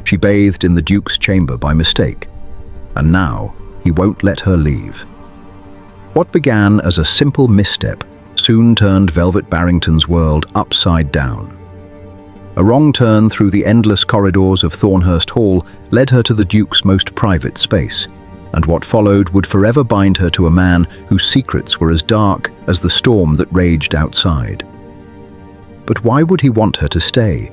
She bathed in the Duke's chamber by mistake, and now he won't let her leave. What began as a simple misstep soon turned Velvet Barrington's world upside down. A wrong turn through the endless corridors of Thornhurst Hall led her to the Duke's most private space, and what followed would forever bind her to a man whose secrets were as dark as the storm that raged outside. But why would he want her to stay?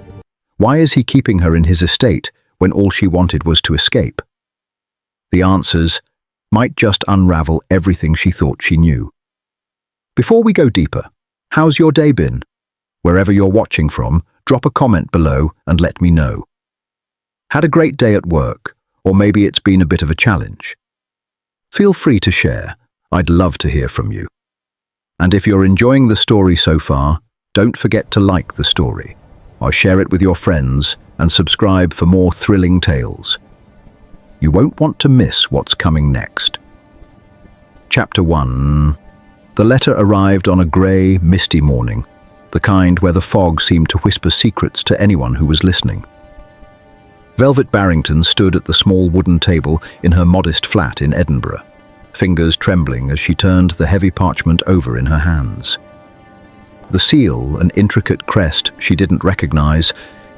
Why is he keeping her in his estate when all she wanted was to escape? The answers might just unravel everything she thought she knew. Before we go deeper, how's your day been? Wherever you're watching from, drop a comment below and let me know. Had a great day at work, or maybe it's been a bit of a challenge? Feel free to share. I'd love to hear from you. And if you're enjoying the story so far, don't forget to like the story, or share it with your friends and subscribe for more thrilling tales. You won't want to miss what's coming next. Chapter 1. The letter arrived on a grey, misty morning, the kind where the fog seemed to whisper secrets to anyone who was listening. Velvet Barrington stood at the small wooden table in her modest flat in Edinburgh, fingers trembling as she turned the heavy parchment over in her hands. The seal, an intricate crest she didn't recognize,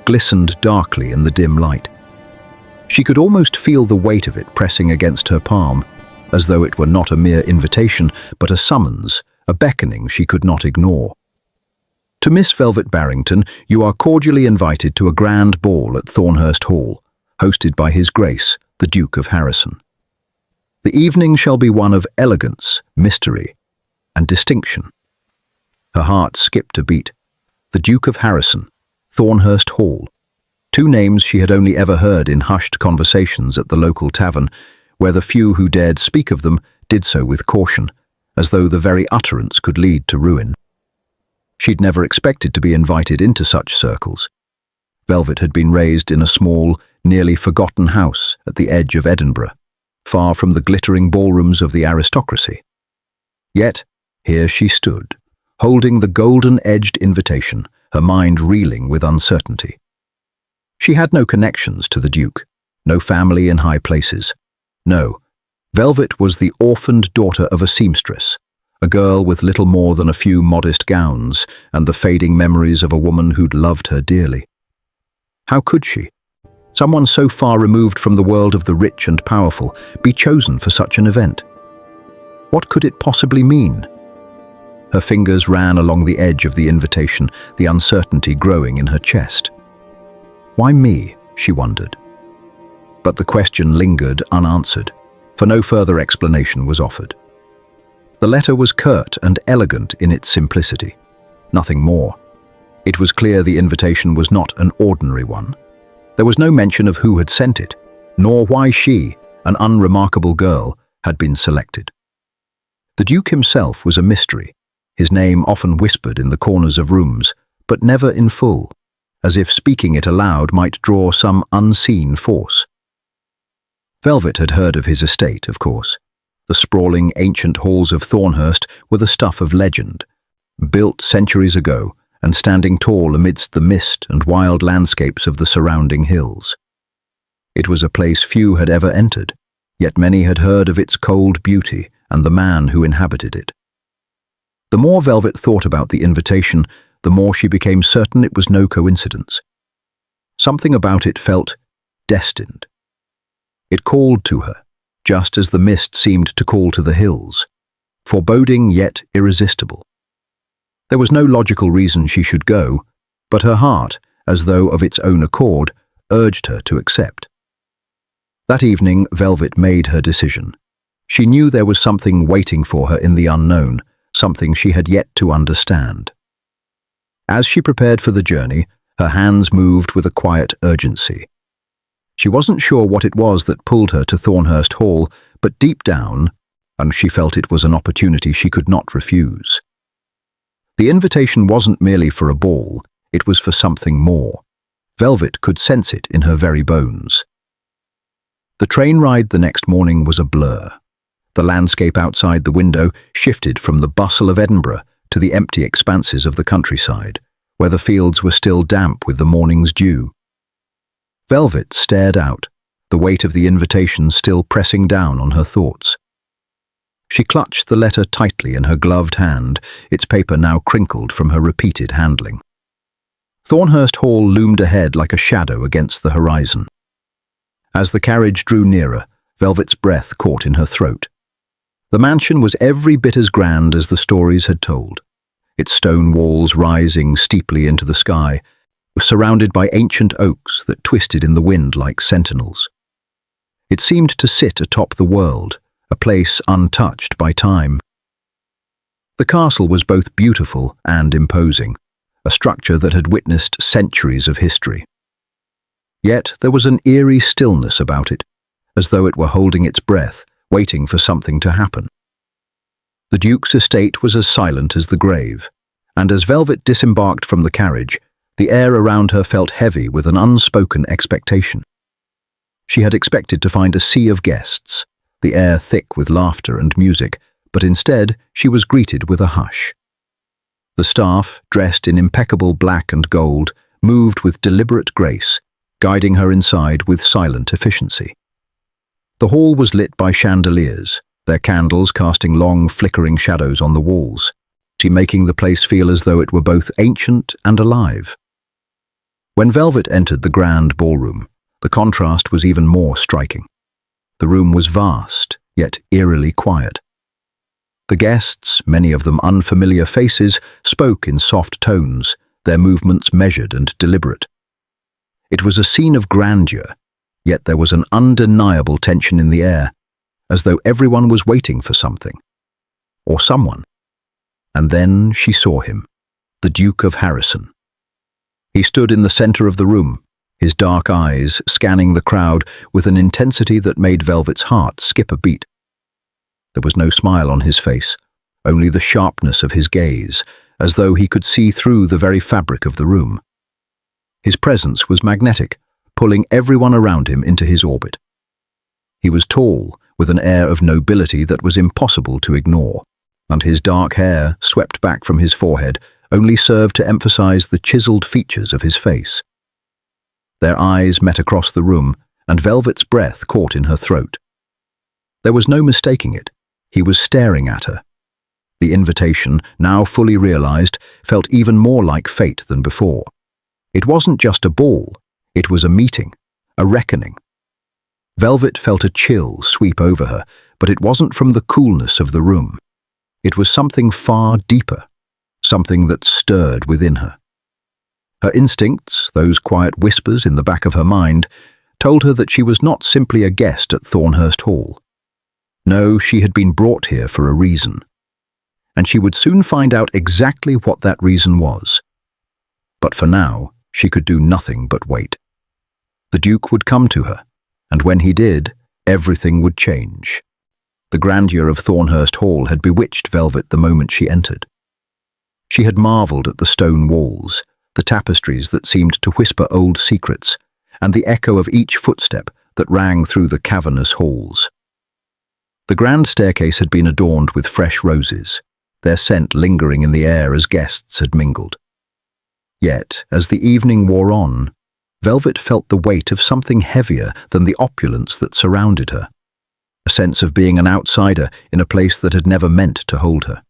glistened darkly in the dim light. She could almost feel the weight of it pressing against her palm, as though it were not a mere invitation, but a summons, a beckoning she could not ignore. To Miss Velvet Barrington, you are cordially invited to a grand ball at Thornhurst Hall, hosted by His Grace, the Duke of Harrison. The evening shall be one of elegance, mystery, and distinction. Her heart skipped a beat. The Duke of Harrison, Thornhurst Hall. Two names she had only ever heard in hushed conversations at the local tavern, where the few who dared speak of them did so with caution, as though the very utterance could lead to ruin. She'd never expected to be invited into such circles. Velvet had been raised in a small, nearly forgotten house at the edge of Edinburgh, far from the glittering ballrooms of the aristocracy. Yet, here she stood, holding the golden-edged invitation, her mind reeling with uncertainty. She had no connections to the Duke, no family in high places. No, Velvet was the orphaned daughter of a seamstress, a girl with little more than a few modest gowns and the fading memories of a woman who'd loved her dearly. How could she, someone so far removed from the world of the rich and powerful, be chosen for such an event? What could it possibly mean? Her fingers ran along the edge of the invitation, the uncertainty growing in her chest. Why me, she wondered. But the question lingered unanswered, for no further explanation was offered. The letter was curt and elegant in its simplicity, nothing more. It was clear the invitation was not an ordinary one. There was no mention of who had sent it, nor why she, an unremarkable girl, had been selected. The Duke himself was a mystery, his name often whispered in the corners of rooms, but never in full, as if speaking it aloud might draw some unseen force. Velvet had heard of his estate, of course. The sprawling ancient halls of Thornhurst were the stuff of legend, built centuries ago and standing tall amidst the mist and wild landscapes of the surrounding hills. It was a place few had ever entered, yet many had heard of its cold beauty and the man who inhabited it. The more Velvet thought about the invitation, the more she became certain it was no coincidence. Something about it felt destined. It called to her, just as the mist seemed to call to the hills, foreboding yet irresistible. There was no logical reason she should go, but her heart, as though of its own accord, urged her to accept. That evening, Velvet made her decision. She knew there was something waiting for her in the unknown, something she had yet to understand. As she prepared for the journey, her hands moved with a quiet urgency. She wasn't sure what it was that pulled her to Thornhurst Hall, but deep down, and she felt it was an opportunity she could not refuse. The invitation wasn't merely for a ball, it was for something more. Velvet could sense it in her very bones. The train ride the next morning was a blur. The landscape outside the window shifted from the bustle of Edinburgh to the empty expanses of the countryside, where the fields were still damp with the morning's dew. Velvet stared out, the weight of the invitation still pressing down on her thoughts. She clutched the letter tightly in her gloved hand, its paper now crinkled from her repeated handling. Thornhurst Hall loomed ahead like a shadow against the horizon. As the carriage drew nearer, Velvet's breath caught in her throat. The mansion was every bit as grand as the stories had told, its stone walls rising steeply into the sky, surrounded by ancient oaks that twisted in the wind like sentinels. It seemed to sit atop the world, a place untouched by time. The castle was both beautiful and imposing, a structure that had witnessed centuries of history. Yet there was an eerie stillness about it, as though it were holding its breath, waiting for something to happen. The Duke's estate was as silent as the grave, and as Velvet disembarked from the carriage, the air around her felt heavy with an unspoken expectation. She had expected to find a sea of guests, the air thick with laughter and music, but instead she was greeted with a hush. The staff, dressed in impeccable black and gold, moved with deliberate grace, guiding her inside with silent efficiency. The hall was lit by chandeliers, their candles casting long, flickering shadows on the walls, making the place feel as though it were both ancient and alive. When Velvet entered the grand ballroom, the contrast was even more striking. The room was vast, yet eerily quiet. The guests, many of them unfamiliar faces, spoke in soft tones, their movements measured and deliberate. It was a scene of grandeur, yet there was an undeniable tension in the air, as though everyone was waiting for something, or someone. And then she saw him, the Duke of Harrison. He stood in the center of the room, his dark eyes scanning the crowd with an intensity that made Velvet's heart skip a beat. There was no smile on his face, only the sharpness of his gaze, as though he could see through the very fabric of the room. His presence was magnetic, pulling everyone around him into his orbit. He was tall, with an air of nobility that was impossible to ignore, and his dark hair, swept back from his forehead, only served to emphasize the chiseled features of his face. Their eyes met across the room, and Velvet's breath caught in her throat. There was no mistaking it. He was staring at her. The invitation, now fully realized, felt even more like fate than before. It wasn't just a ball, it was a meeting, a reckoning. Velvet felt a chill sweep over her, but it wasn't from the coolness of the room. It was something far deeper, something that stirred within her. Her instincts, those quiet whispers in the back of her mind, told her that she was not simply a guest at Thornhurst Hall. No, she had been brought here for a reason. And she would soon find out exactly what that reason was. But for now, she could do nothing but wait. The Duke would come to her, and when he did, everything would change. The grandeur of Thornhurst Hall had bewitched Velvet the moment she entered. She had marveled at the stone walls, the tapestries that seemed to whisper old secrets, and the echo of each footstep that rang through the cavernous halls. The grand staircase had been adorned with fresh roses, their scent lingering in the air as guests had mingled. Yet, as the evening wore on, Velvet felt the weight of something heavier than the opulence that surrounded her, a sense of being an outsider in a place that had never meant to hold her.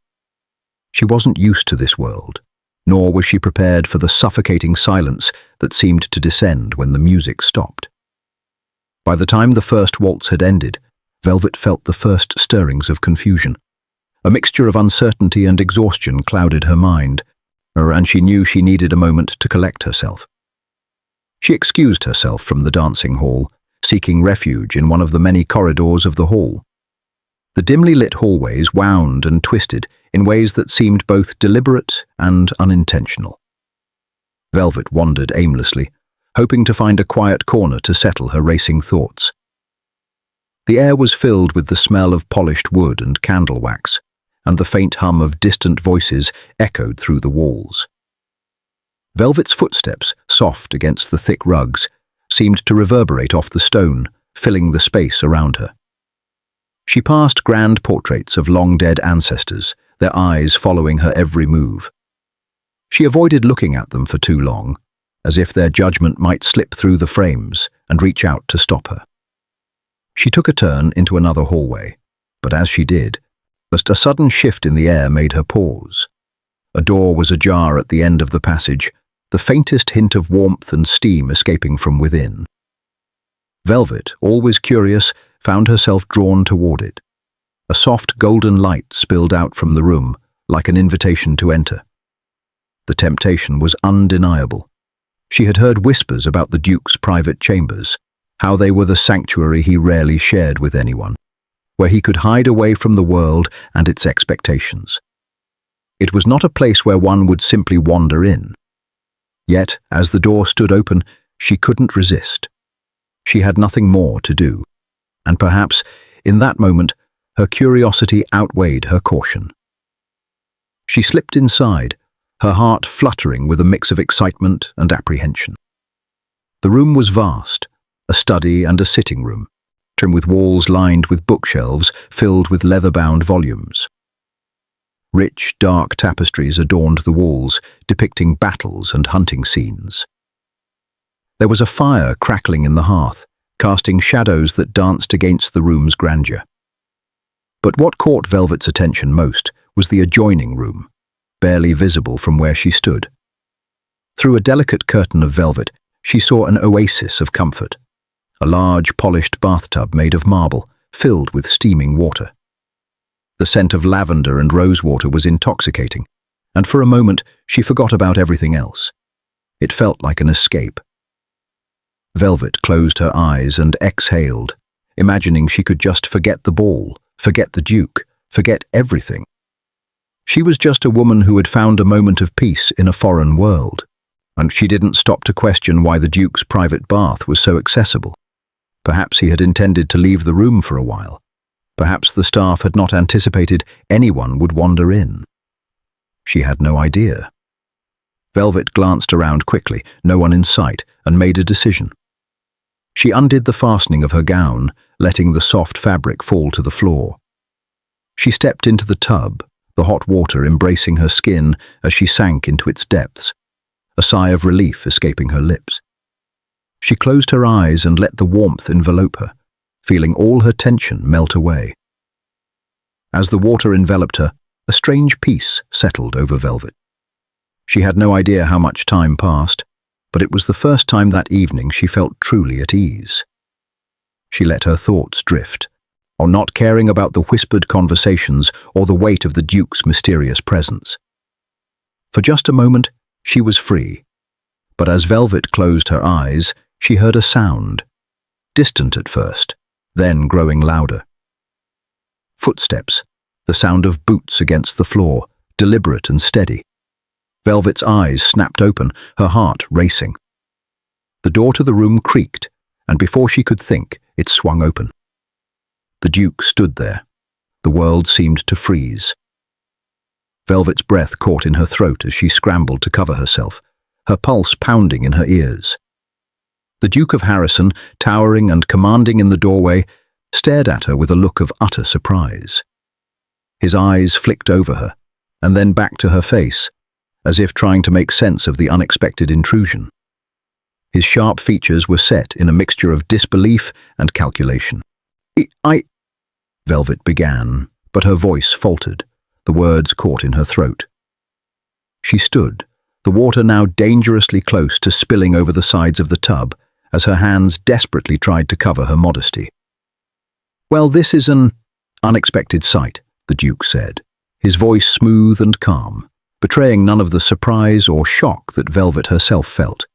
She wasn't used to this world, nor was she prepared for the suffocating silence that seemed to descend when the music stopped. By the time the first waltz had ended, Velvet felt the first stirrings of confusion. A mixture of uncertainty and exhaustion clouded her mind, and she knew she needed a moment to collect herself. She excused herself from the dancing hall, seeking refuge in one of the many corridors of the hall. The dimly lit hallways wound and twisted in ways that seemed both deliberate and unintentional. Velvet wandered aimlessly, hoping to find a quiet corner to settle her racing thoughts. The air was filled with the smell of polished wood and candle wax, and the faint hum of distant voices echoed through the walls. Velvet's footsteps, soft against the thick rugs, seemed to reverberate off the stone, filling the space around her. She passed grand portraits of long-dead ancestors, their eyes following her every move. She avoided looking at them for too long, as if their judgment might slip through the frames and reach out to stop her. She took a turn into another hallway, but as she did, just a sudden shift in the air made her pause. A door was ajar at the end of the passage, the faintest hint of warmth and steam escaping from within. Velvet, always curious, found herself drawn toward it. A soft golden light spilled out from the room, like an invitation to enter. The temptation was undeniable. She had heard whispers about the Duke's private chambers, how they were the sanctuary he rarely shared with anyone, where he could hide away from the world and its expectations. It was not a place where one would simply wander in. Yet, as the door stood open, she couldn't resist. She had nothing more to do, and perhaps, in that moment, her curiosity outweighed her caution. She slipped inside, her heart fluttering with a mix of excitement and apprehension. The room was vast, a study and a sitting room, trimmed with walls lined with bookshelves filled with leather-bound volumes. Rich, dark tapestries adorned the walls, depicting battles and hunting scenes. There was a fire crackling in the hearth, casting shadows that danced against the room's grandeur. But what caught Velvet's attention most was the adjoining room, barely visible from where she stood. Through a delicate curtain of velvet, she saw an oasis of comfort, a large polished bathtub made of marble, filled with steaming water. The scent of lavender and rosewater was intoxicating, and for a moment she forgot about everything else. It felt like an escape. Velvet closed her eyes and exhaled, imagining she could just forget the ball, forget the Duke, forget everything. She was just a woman who had found a moment of peace in a foreign world, and she didn't stop to question why the Duke's private bath was so accessible. Perhaps he had intended to leave the room for a while. Perhaps the staff had not anticipated anyone would wander in. She had no idea. Velvet glanced around quickly, no one in sight, and made a decision. She undid the fastening of her gown, letting the soft fabric fall to the floor. She stepped into the tub, the hot water embracing her skin as she sank into its depths, a sigh of relief escaping her lips. She closed her eyes and let the warmth envelope her, feeling all her tension melt away. As the water enveloped her, a strange peace settled over Velvet. She had no idea how much time passed, but it was the first time that evening she felt truly at ease. She let her thoughts drift, or not caring about the whispered conversations or the weight of the Duke's mysterious presence. For just a moment, she was free, but as Velvet closed her eyes, she heard a sound, distant at first, then growing louder. Footsteps, the sound of boots against the floor, deliberate and steady. Velvet's eyes snapped open, her heart racing. The door to the room creaked, and before she could think, it swung open. The Duke stood there. The world seemed to freeze. Velvet's breath caught in her throat as she scrambled to cover herself, her pulse pounding in her ears. The Duke of Harrison, towering and commanding in the doorway, stared at her with a look of utter surprise. His eyes flicked over her, and then back to her face, as if trying to make sense of the unexpected intrusion. His sharp features were set in a mixture of disbelief and calculation. I... Velvet began, but her voice faltered, the words caught in her throat. She stood, the water now dangerously close to spilling over the sides of the tub, as her hands desperately tried to cover her modesty. "Well, this is an unexpected sight," the Duke said, his voice smooth and calm, betraying none of the surprise or shock that Velvet herself felt.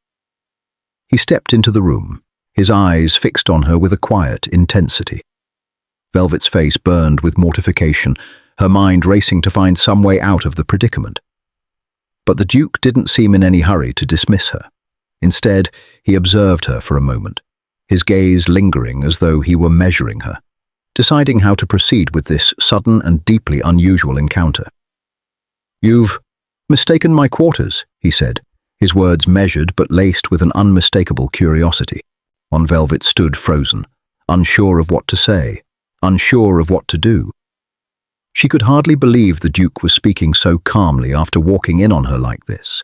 He stepped into the room, his eyes fixed on her with a quiet intensity. Velvet's face burned with mortification, her mind racing to find some way out of the predicament. But the Duke didn't seem in any hurry to dismiss her. Instead, he observed her for a moment, his gaze lingering as though he were measuring her, deciding how to proceed with this sudden and deeply unusual encounter. "You've mistaken my quarters," he said, his words measured but laced with an unmistakable curiosity. Velvet stood frozen, unsure of what to say, unsure of what to do. She could hardly believe the Duke was speaking so calmly after walking in on her like this.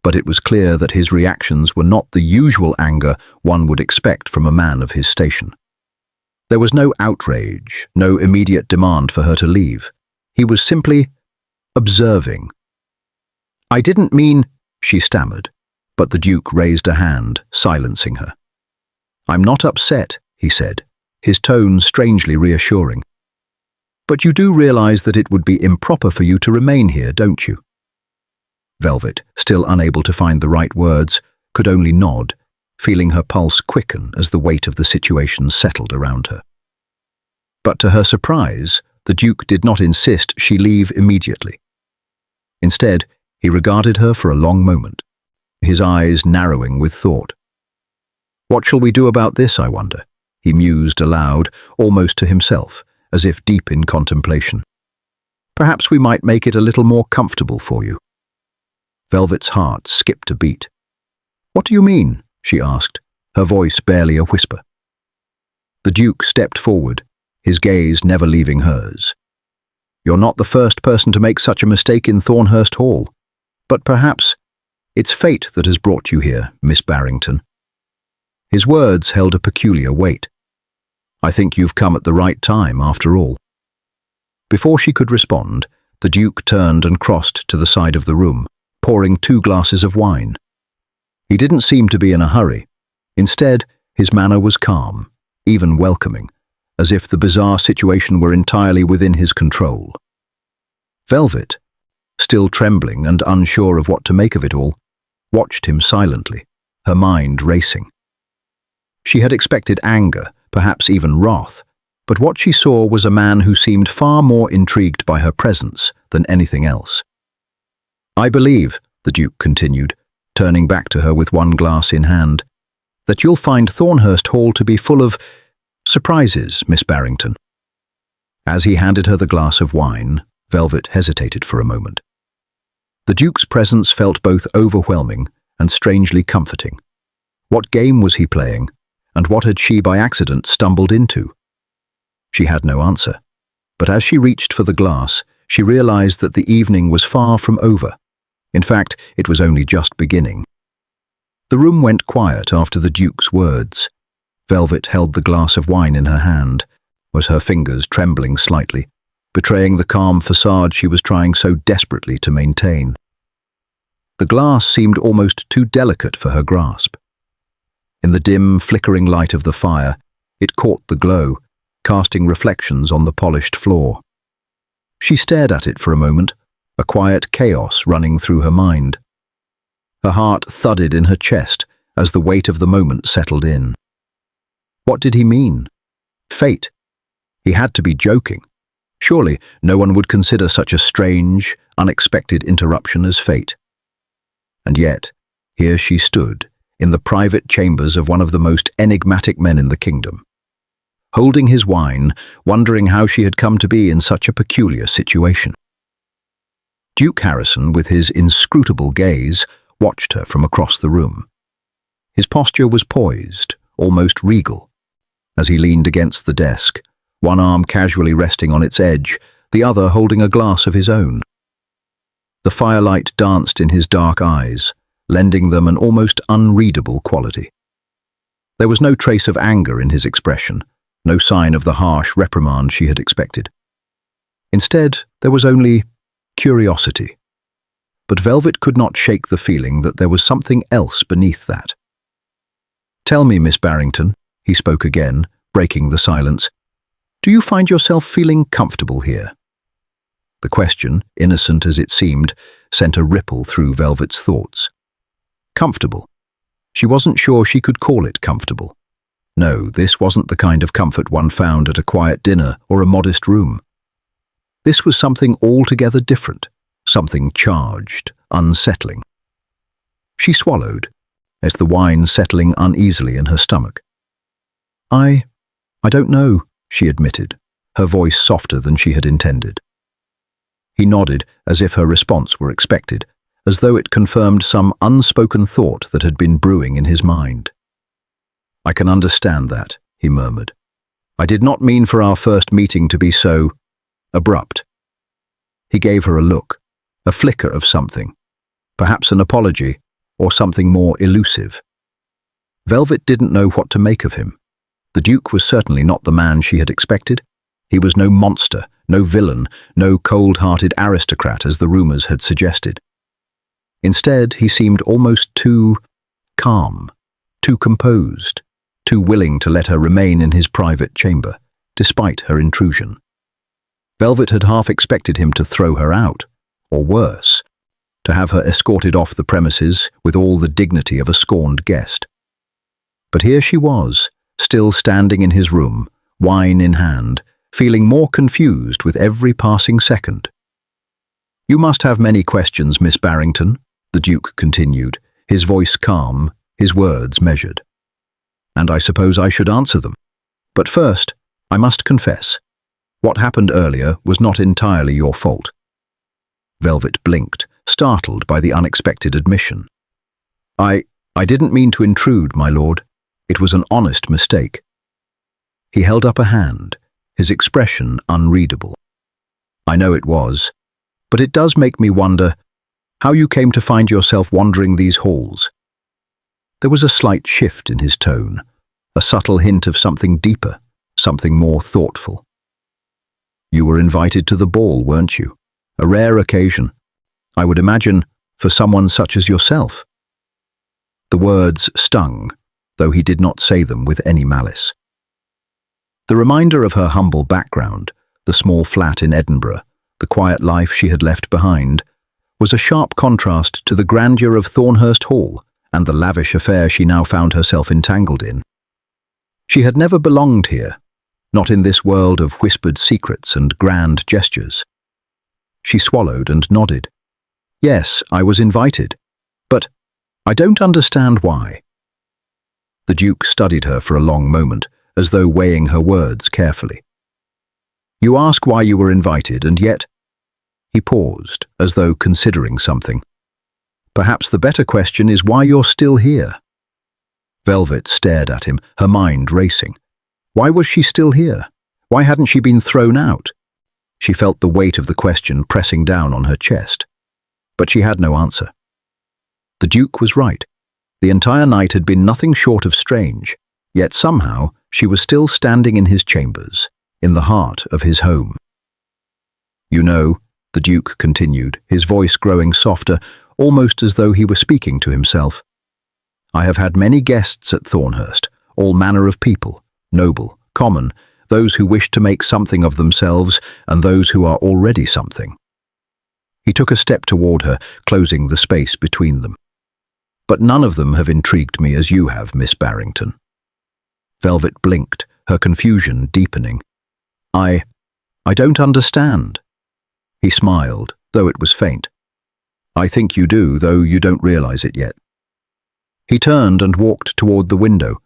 but it was clear that his reactions were not the usual anger one would expect from a man of his station. There was no outrage, no immediate demand for her to leave. He was simply observing. "I didn't mean," she stammered, but the Duke raised a hand, silencing her. "I'm not upset," he said, his tone strangely reassuring. "But you do realize that it would be improper for you to remain here, don't you?" Velvet, still unable to find the right words, could only nod, feeling her pulse quicken as the weight of the situation settled around her. But to her surprise, the Duke did not insist she leave immediately. Instead, he regarded her for a long moment, his eyes narrowing with thought. "What shall we do about this, I wonder?" he mused aloud, almost to himself, as if deep in contemplation. "Perhaps we might make it a little more comfortable for you." Velvet's heart skipped a beat. "What do you mean?" she asked, her voice barely a whisper. The Duke stepped forward, his gaze never leaving hers. "You're not the first person to make such a mistake in Thornhurst Hall, but perhaps it's fate that has brought you here, Miss Barrington." His words held a peculiar weight. "I think you've come at the right time, after all." Before she could respond, the Duke turned and crossed to the side of the room, pouring 2 glasses of wine. He didn't seem to be in a hurry. Instead, his manner was calm, even welcoming, as if the bizarre situation were entirely within his control. Velvet, still trembling and unsure of what to make of it all, watched him silently, her mind racing. She had expected anger, perhaps even wrath, but what she saw was a man who seemed far more intrigued by her presence than anything else. "I believe," the Duke continued, turning back to her with 1 glass in hand, "that you'll find Thornhurst Hall to be full of surprises, Miss Barrington." As he handed her the glass of wine, Velvet hesitated for a moment. The Duke's presence felt both overwhelming and strangely comforting. What game was he playing, and what had she by accident stumbled into? She had no answer, but as she reached for the glass, she realized that the evening was far from over. In fact, it was only just beginning. The room went quiet after the Duke's words. Velvet held the glass of wine in her hand, with her fingers trembling slightly, betraying the calm facade she was trying so desperately to maintain. The glass seemed almost too delicate for her grasp. In the dim, flickering light of the fire, it caught the glow, casting reflections on the polished floor. She stared at it for a moment, a quiet chaos running through her mind. Her heart thudded in her chest as the weight of the moment settled in. What did he mean? Fate? He had to be joking. Surely no one would consider such a strange, unexpected interruption as fate. And yet, here she stood, in the private chambers of one of the most enigmatic men in the kingdom, holding his wine, wondering how she had come to be in such a peculiar situation. Duke Harrison, with his inscrutable gaze, watched her from across the room. His posture was poised, almost regal, as he leaned against the desk, one arm casually resting on its edge, the other holding a glass of his own. The firelight danced in his dark eyes, lending them an almost unreadable quality. There was no trace of anger in his expression, no sign of the harsh reprimand she had expected. Instead, there was only curiosity. But Velvet could not shake the feeling that there was something else beneath that. "Tell me, Miss Barrington," he spoke again, breaking the silence, "do you find yourself feeling comfortable here?" The question, innocent as it seemed, sent a ripple through Velvet's thoughts. Comfortable. She wasn't sure she could call it comfortable. No, this wasn't the kind of comfort one found at a quiet dinner or a modest room. This was something altogether different, something charged, unsettling. She swallowed, as the wine settling uneasily in her stomach. I don't know," she admitted, her voice softer than she had intended. He nodded as if her response were expected, as though it confirmed some unspoken thought that had been brewing in his mind. "I can understand that," he murmured. "I did not mean for our first meeting to be so abrupt." He gave her a look, a flicker of something, perhaps an apology, or something more elusive? Velvet didn't know what to make of him. The Duke was certainly not the man she had expected. He was no monster, no villain, no cold-hearted aristocrat as the rumors had suggested. Instead, he seemed almost too calm, too composed, too willing to let her remain in his private chamber, despite her intrusion. Velvet had half expected him to throw her out, or worse, to have her escorted off the premises with all the dignity of a scorned guest. But here she was, still standing in his room, wine in hand, feeling more confused with every passing second. "You must have many questions, Miss Barrington," the Duke continued, his voice calm, his words measured. "And I suppose I should answer them. But first, I must confess, what happened earlier was not entirely your fault." Velvet blinked, startled by the unexpected admission. I didn't mean to intrude, my lord. It was an honest mistake." He held up a hand, his expression unreadable. "I know it was, but it does make me wonder how you came to find yourself wandering these halls." There was a slight shift in his tone, a subtle hint of something deeper, something more thoughtful. "You were invited to the ball, weren't you? A rare occasion, I would imagine, for someone such as yourself." The words stung, though he did not say them with any malice. The reminder of her humble background, the small flat in Edinburgh, the quiet life she had left behind, was a sharp contrast to the grandeur of Thornhurst Hall and the lavish affair she now found herself entangled in. She had never belonged here, not in this world of whispered secrets and grand gestures. She swallowed and nodded. "Yes, I was invited, but I don't understand why." The Duke studied her for a long moment, as though weighing her words carefully. "You ask why you were invited, and yet—" He paused, as though considering something. "Perhaps the better question is why you're still here." Velvet stared at him, her mind racing. Why was she still here? Why hadn't she been thrown out? She felt the weight of the question pressing down on her chest. But she had no answer. The Duke was right. The entire night had been nothing short of strange, yet somehow she was still standing in his chambers, in the heart of his home. "You know," the Duke continued, his voice growing softer, almost as though he were speaking to himself, "I have had many guests at Thornhurst, all manner of people, noble, common, those who wish to make something of themselves and those who are already something." He took a step toward her, closing the space between them. "But none of them have intrigued me as you have, Miss Barrington." Velvet blinked, her confusion deepening. I don't understand." He smiled, though it was faint. "I think you do, though you don't realize it yet." He turned and walked toward the window,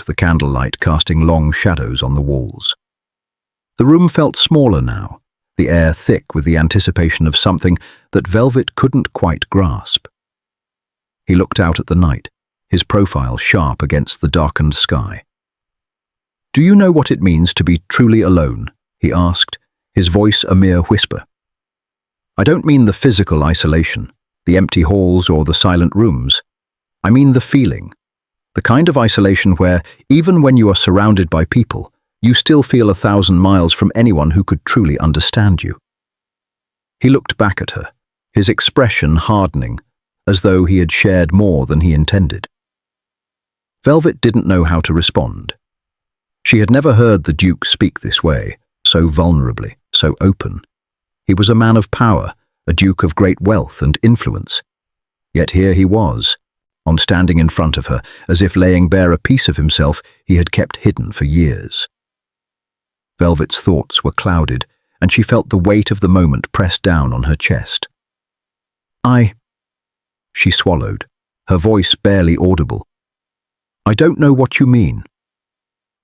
the candlelight casting long shadows on the walls. The room felt smaller now, the air thick with the anticipation of something that Velvet couldn't quite grasp. He looked out at the night, his profile sharp against the darkened sky. "Do you know what it means to be truly alone?" he asked, his voice a mere whisper. "I don't mean the physical isolation, the empty halls or the silent rooms. I mean the feeling. The kind of isolation where, even when you are surrounded by people, you still feel 1,000 miles from anyone who could truly understand you." He looked back at her, his expression hardening, as though he had shared more than he intended. Velvet didn't know how to respond. She had never heard the Duke speak this way, so vulnerably, so open. He was a man of power, a duke of great wealth and influence. Yet here he was, standing in front of her, as if laying bare a piece of himself he had kept hidden for years. Velvet's thoughts were clouded, and she felt the weight of the moment press down on her chest. She swallowed, her voice barely audible. "I don't know what you mean."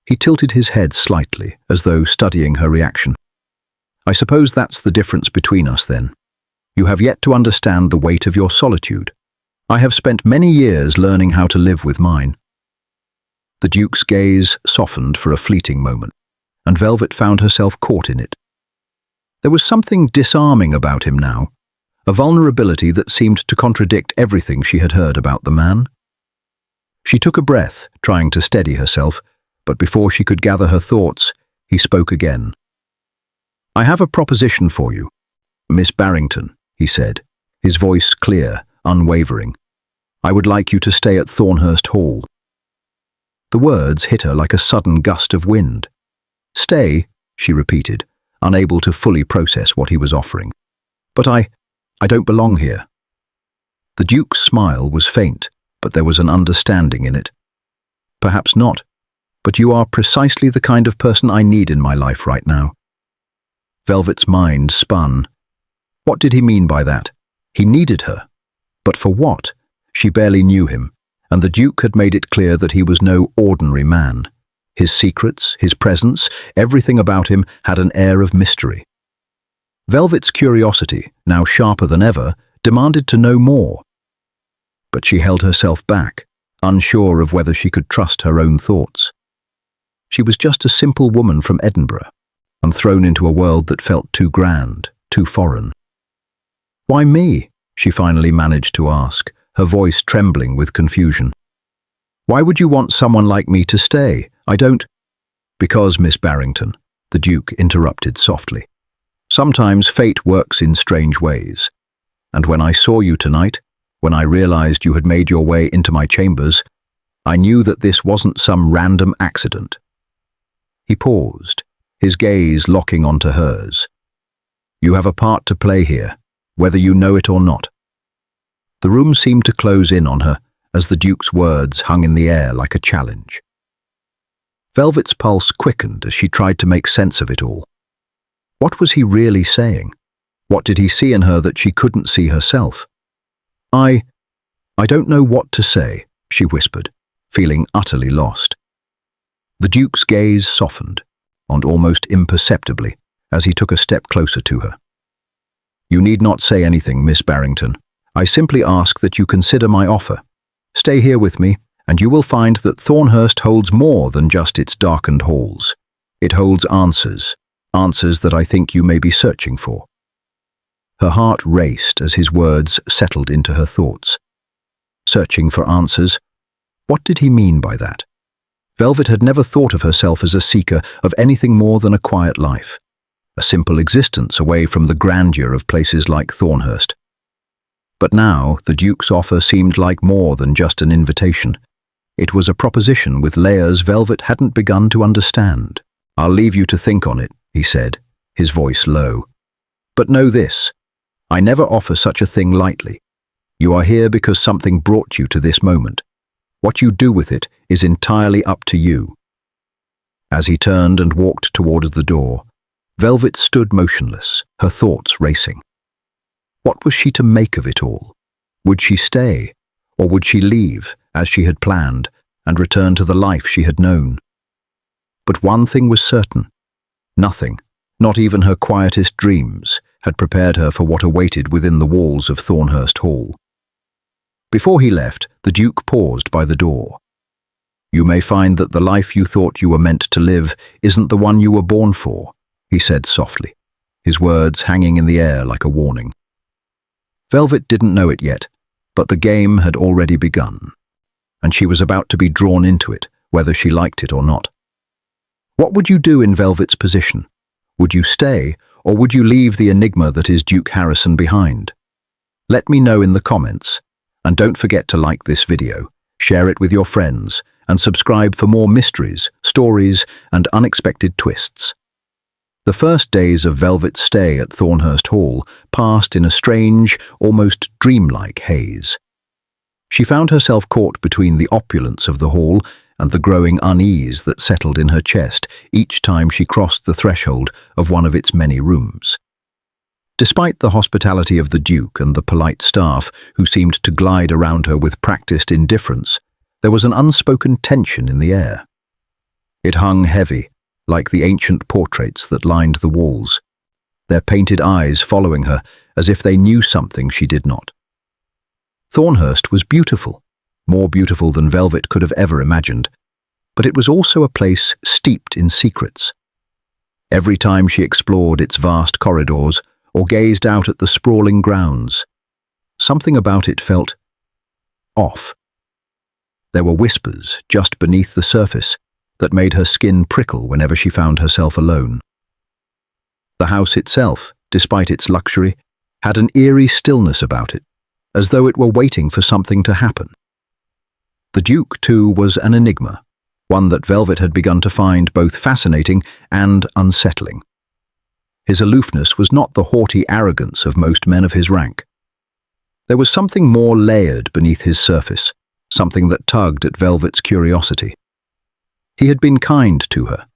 He tilted his head slightly, as though studying her reaction. "I suppose that's the difference between us then. You have yet to understand the weight of your solitude. I have spent many years learning how to live with mine." The Duke's gaze softened for a fleeting moment, and Velvet found herself caught in it. There was something disarming about him now, a vulnerability that seemed to contradict everything she had heard about the man. She took a breath, trying to steady herself, but before she could gather her thoughts, he spoke again. "I have a proposition for you, Miss Barrington," he said, his voice clear, unwavering. "I would like you to stay at Thornhurst Hall." The words hit her like a sudden gust of wind. "Stay," she repeated, unable to fully process what he was offering. "But I don't belong here." The Duke's smile was faint, but there was an understanding in it. "Perhaps not, but you are precisely the kind of person I need in my life right now." Velvet's mind spun. What did he mean by that? He needed her. But for what? She barely knew him, and the Duke had made it clear that he was no ordinary man. His secrets, his presence, everything about him had an air of mystery. Velvet's curiosity, now sharper than ever, demanded to know more. But she held herself back, unsure of whether she could trust her own thoughts. She was just a simple woman from Edinburgh, and thrown into a world that felt too grand, too foreign. "Why me?" she finally managed to ask, her voice trembling with confusion. "Why would you want someone like me to stay? I don't—" "Because, Miss Barrington," the Duke interrupted softly, "sometimes fate works in strange ways. And when I saw you tonight, when I realized you had made your way into my chambers, I knew that this wasn't some random accident." He paused, his gaze locking onto hers. "You have a part to play here, whether you know it or not." The room seemed to close in on her as the Duke's words hung in the air like a challenge. Velvet's pulse quickened as she tried to make sense of it all. What was he really saying? What did he see in her that she couldn't see herself? I don't know what to say," she whispered, feeling utterly lost. The Duke's gaze softened, and almost imperceptibly, as he took a step closer to her. "You need not say anything, Miss Barrington. I simply ask that you consider my offer. Stay here with me, and you will find that Thornhurst holds more than just its darkened halls. It holds answers that I think you may be searching for." Her heart raced as his words settled into her thoughts. Searching for answers? What did he mean by that? Velvet had never thought of herself as a seeker of anything more than a quiet life, a simple existence away from the grandeur of places like Thornhurst. But now the Duke's offer seemed like more than just an invitation. It was a proposition with layers Velvet hadn't begun to understand. "I'll leave you to think on it," he said, his voice low. "But know this, I never offer such a thing lightly. You are here because something brought you to this moment. What you do with it is entirely up to you." As he turned and walked toward the door, Velvet stood motionless, her thoughts racing. What was she to make of it all? Would she stay, or would she leave, as she had planned, and return to the life she had known? But one thing was certain. Nothing, not even her quietest dreams, had prepared her for what awaited within the walls of Thornhurst Hall. Before he left, the Duke paused by the door. "You may find that the life you thought you were meant to live isn't the one you were born for," he said softly, his words hanging in the air like a warning. Velvet didn't know it yet, but the game had already begun, and she was about to be drawn into it, whether she liked it or not. What would you do in Velvet's position? Would you stay, or would you leave the enigma that is Duke Harrison behind? Let me know in the comments, and don't forget to like this video, share it with your friends, and subscribe for more mysteries, stories, and unexpected twists. The first days of Velvet's stay at Thornhurst Hall passed in a strange, almost dreamlike haze. She found herself caught between the opulence of the hall and the growing unease that settled in her chest each time she crossed the threshold of one of its many rooms. Despite the hospitality of the Duke and the polite staff who seemed to glide around her with practiced indifference, there was an unspoken tension in the air. It hung heavy, like the ancient portraits that lined the walls, their painted eyes following her as if they knew something she did not. Thornhurst was beautiful, more beautiful than Velvet could have ever imagined, but it was also a place steeped in secrets. Every time she explored its vast corridors or gazed out at the sprawling grounds. Something about it felt off. There were whispers just beneath the surface that made her skin prickle whenever she found herself alone. The house itself, despite its luxury, had an eerie stillness about it, as though it were waiting for something to happen. The Duke, too, was an enigma, one that Velvet had begun to find both fascinating and unsettling. His aloofness was not the haughty arrogance of most men of his rank. There was something more layered beneath his surface, something that tugged at Velvet's curiosity. He had been kind to her,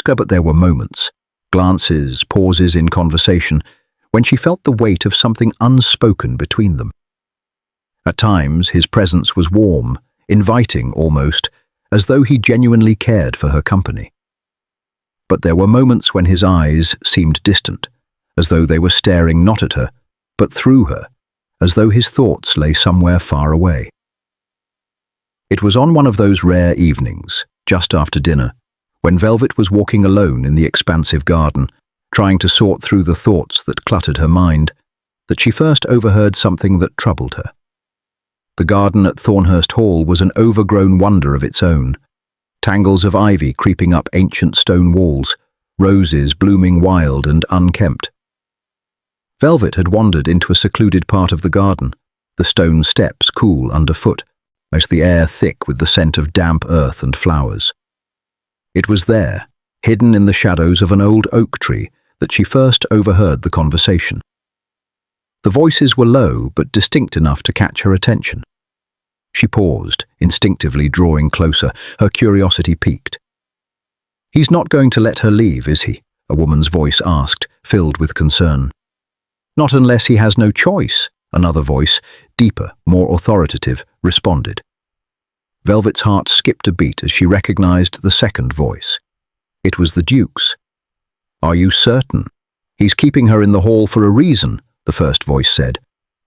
but there were moments, glances, pauses in conversation, when she felt the weight of something unspoken between them. At times, his presence was warm, inviting almost, as though he genuinely cared for her company. But there were moments when his eyes seemed distant, as though they were staring not at her, but through her, as though his thoughts lay somewhere far away. It was on one of those rare evenings, just after dinner, when Velvet was walking alone in the expansive garden, trying to sort through the thoughts that cluttered her mind, that she first overheard something that troubled her. The garden at Thornhurst Hall was an overgrown wonder of its own. Tangles of ivy creeping up ancient stone walls, roses blooming wild and unkempt. Velvet had wandered into a secluded part of the garden, the stone steps cool underfoot, most the air thick with the scent of damp earth and flowers. It was there, hidden in the shadows of an old oak tree, that she first overheard the conversation. The voices were low but distinct enough to catch her attention. She paused, instinctively drawing closer, her curiosity piqued. "He's not going to let her leave, is he?" a woman's voice asked, filled with concern. "Not unless he has no choice," another voice, deeper, more authoritative, responded. Velvet's heart skipped a beat as she recognized the second voice. It was the Duke's. "Are you certain? He's keeping her in the hall for a reason," the first voice said.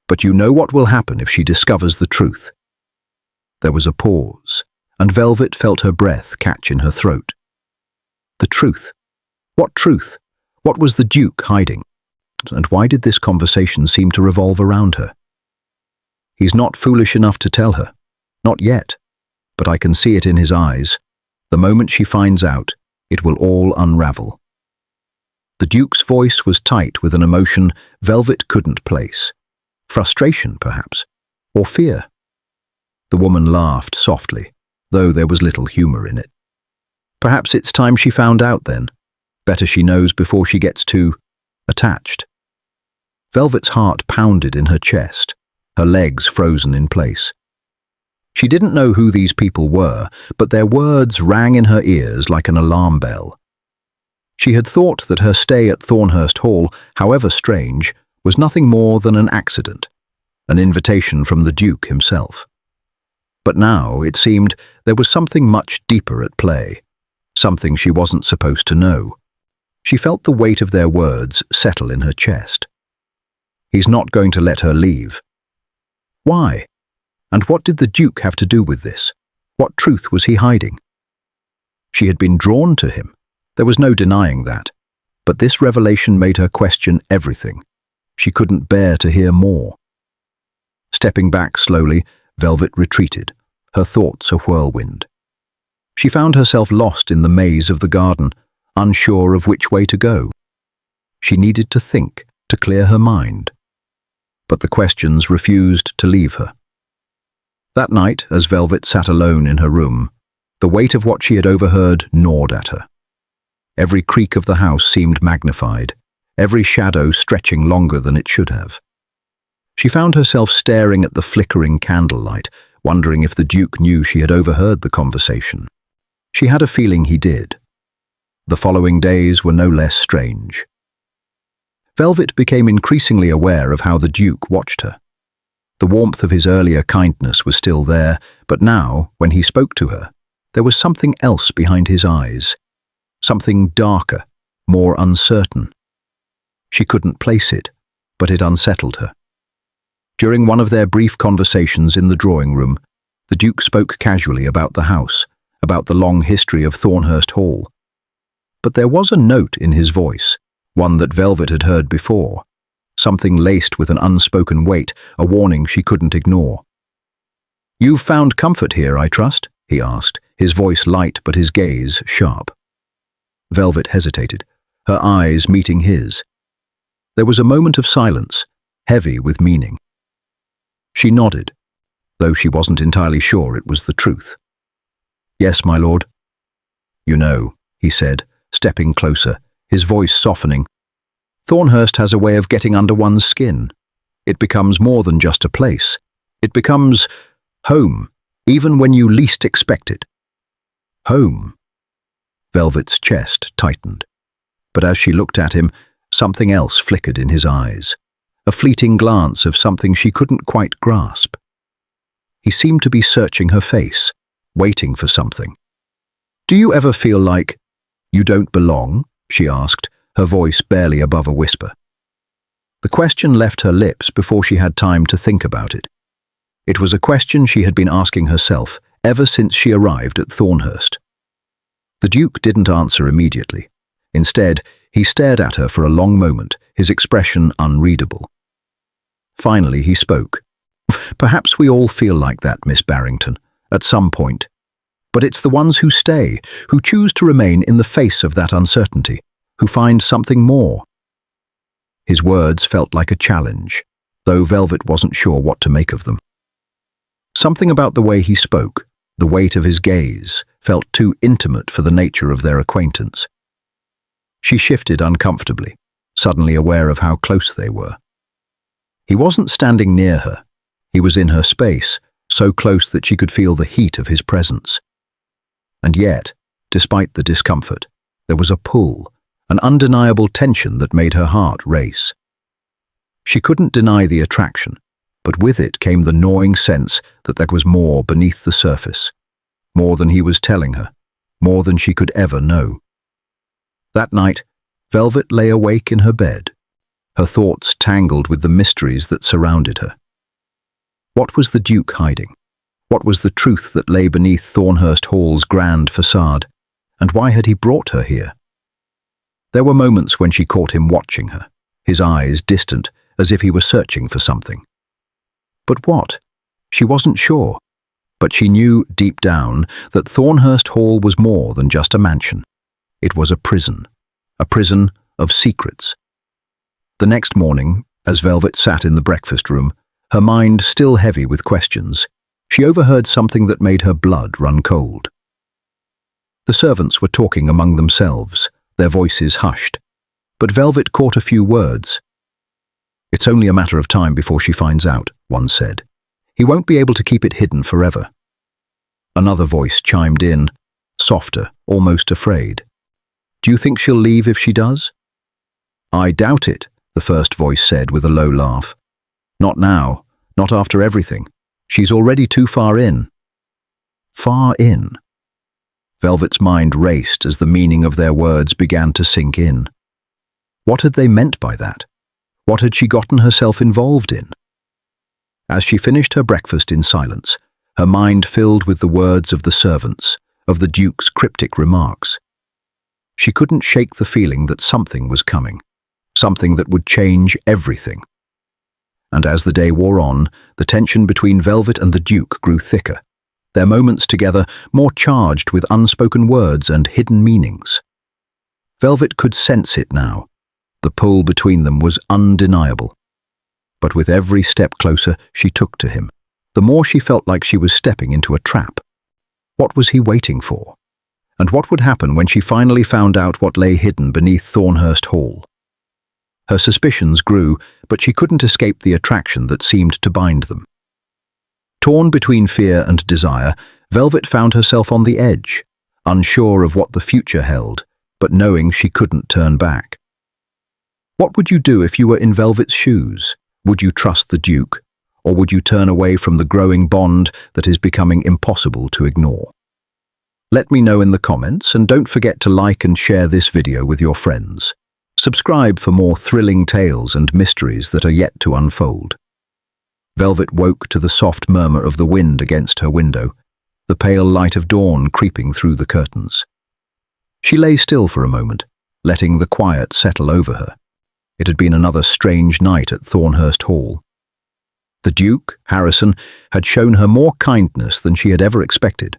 "But you know what will happen if she discovers the truth." There was a pause, and Velvet felt her breath catch in her throat. The truth. What truth? What was the Duke hiding? And why did this conversation seem to revolve around her? "He's not foolish enough to tell her. Not yet. But I can see it in his eyes. The moment she finds out, it will all unravel." The Duke's voice was tight with an emotion Velvet couldn't place. Frustration, perhaps, or fear. The woman laughed softly, though there was little humor in it. "Perhaps it's time she found out then. Better she knows before she gets too attached." Velvet's heart pounded in her chest, her legs frozen in place. She didn't know who these people were, but their words rang in her ears like an alarm bell. She had thought that her stay at Thornhurst Hall, however strange, was nothing more than an accident, an invitation from the Duke himself. But now, it seemed, there was something much deeper at play, something she wasn't supposed to know. She felt the weight of their words settle in her chest. He's not going to let her leave. Why? And what did the Duke have to do with this? What truth was he hiding? She had been drawn to him. There was no denying that. But this revelation made her question everything. She couldn't bear to hear more. Stepping back slowly, Velvet retreated, her thoughts a whirlwind. She found herself lost in the maze of the garden, unsure of which way to go. She needed to think, to clear her mind. But the questions refused to leave her. That night, as Velvet sat alone in her room, the weight of what she had overheard gnawed at her. Every creak of the house seemed magnified, every shadow stretching longer than it should have. She found herself staring at the flickering candlelight, wondering if the Duke knew she had overheard the conversation. She had a feeling he did. The following days were no less strange. Velvet became increasingly aware of how the Duke watched her. The warmth of his earlier kindness was still there, but now, when he spoke to her, there was something else behind his eyes. Something darker, more uncertain. She couldn't place it, but it unsettled her. During one of their brief conversations in the drawing room, the Duke spoke casually about the house, about the long history of Thornhurst Hall. But there was a note in his voice, one that Velvet had heard before, something laced with an unspoken weight, a warning she couldn't ignore. "You've found comfort here, I trust?" he asked, his voice light but his gaze sharp. Velvet hesitated, her eyes meeting his. There was a moment of silence, heavy with meaning. She nodded, though she wasn't entirely sure it was the truth. "Yes, my lord." "You know," he said, stepping closer, his voice softening. "Thornhurst has a way of getting under one's skin. It becomes more than just a place. It becomes home, even when you least expect it." Home. Velvet's chest tightened. But as she looked at him, something else flickered in his eyes, a fleeting glance of something she couldn't quite grasp. He seemed to be searching her face, waiting for something. "Do you ever feel like you don't belong?" she asked, her voice barely above a whisper. The question left her lips before she had time to think about it. It was a question she had been asking herself ever since she arrived at Thornhurst. The Duke didn't answer immediately. Instead, he stared at her for a long moment, his expression unreadable. Finally, he spoke. "Perhaps we all feel like that, Miss Barrington, at some point. But it's the ones who stay, who choose to remain in the face of that uncertainty, who find something more." His words felt like a challenge, though Velvet wasn't sure what to make of them. Something about the way he spoke, the weight of his gaze, felt too intimate for the nature of their acquaintance. She shifted uncomfortably, suddenly aware of how close they were. He wasn't standing near her. He was in her space, so close that she could feel the heat of his presence. And yet, despite the discomfort, there was a pull, an undeniable tension that made her heart race. She couldn't deny the attraction, but with it came the gnawing sense that there was more beneath the surface, more than he was telling her, more than she could ever know. That night, Velvet lay awake in her bed, her thoughts tangled with the mysteries that surrounded her. What was the Duke hiding? What was the truth that lay beneath Thornhurst Hall's grand facade? And why had he brought her here? There were moments when she caught him watching her, his eyes distant, as if he were searching for something. But what? She wasn't sure. But she knew deep down that Thornhurst Hall was more than just a mansion. It was a prison of secrets. The next morning, as Velvet sat in the breakfast room, her mind still heavy with questions, she overheard something that made her blood run cold. The servants were talking among themselves, their voices hushed, but Velvet caught a few words. "It's only a matter of time before she finds out," one said. "He won't be able to keep it hidden forever." Another voice chimed in, softer, almost afraid. "Do you think she'll leave if she does?" "I doubt it," the first voice said with a low laugh. "Not now, not after everything. She's already too far in." Far in? Velvet's mind raced as the meaning of their words began to sink in. What had they meant by that? What had she gotten herself involved in? As she finished her breakfast in silence, her mind filled with the words of the servants, of the Duke's cryptic remarks. She couldn't shake the feeling that something was coming, something that would change everything. And as the day wore on, the tension between Velvet and the Duke grew thicker, their moments together more charged with unspoken words and hidden meanings. Velvet could sense it now. The pull between them was undeniable. But with every step closer she took to him, the more she felt like she was stepping into a trap. What was he waiting for? And what would happen when she finally found out what lay hidden beneath Thornhurst Hall? Her suspicions grew, but she couldn't escape the attraction that seemed to bind them. Torn between fear and desire, Velvet found herself on the edge, unsure of what the future held, but knowing she couldn't turn back. What would you do if you were in Velvet's shoes? Would you trust the Duke, or would you turn away from the growing bond that is becoming impossible to ignore? Let me know in the comments, and don't forget to like and share this video with your friends. Subscribe for more thrilling tales and mysteries that are yet to unfold. Velvet woke to the soft murmur of the wind against her window, the pale light of dawn creeping through the curtains. She lay still for a moment, letting the quiet settle over her. It had been another strange night at Thornhurst Hall. The Duke, Harrison, had shown her more kindness than she had ever expected,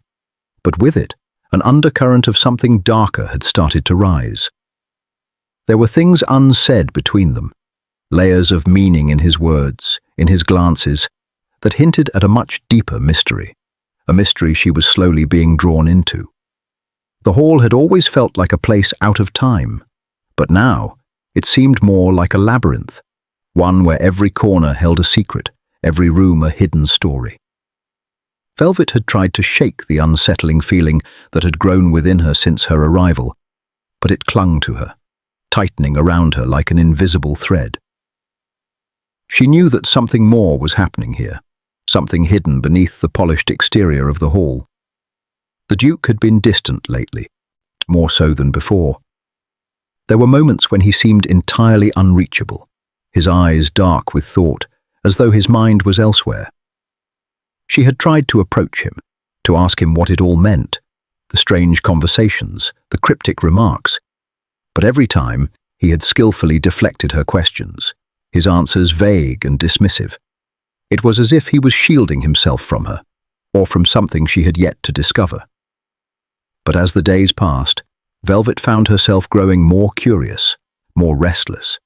but with it, an undercurrent of something darker had started to rise. There were things unsaid between them, layers of meaning in his words, in his glances, that hinted at a much deeper mystery, a mystery she was slowly being drawn into. The hall had always felt like a place out of time, but now it seemed more like a labyrinth, one where every corner held a secret, every room a hidden story. Velvet had tried to shake the unsettling feeling that had grown within her since her arrival, but it clung to her, tightening around her like an invisible thread. She knew that something more was happening here, something hidden beneath the polished exterior of the hall. The Duke had been distant lately, more so than before. There were moments when he seemed entirely unreachable, his eyes dark with thought, as though his mind was elsewhere. She had tried to approach him, to ask him what it all meant, the strange conversations, the cryptic remarks, but every time he had skillfully deflected her questions, his answers vague and dismissive. It was as if he was shielding himself from her, or from something she had yet to discover. But as the days passed, Velvet found herself growing more curious, more restless.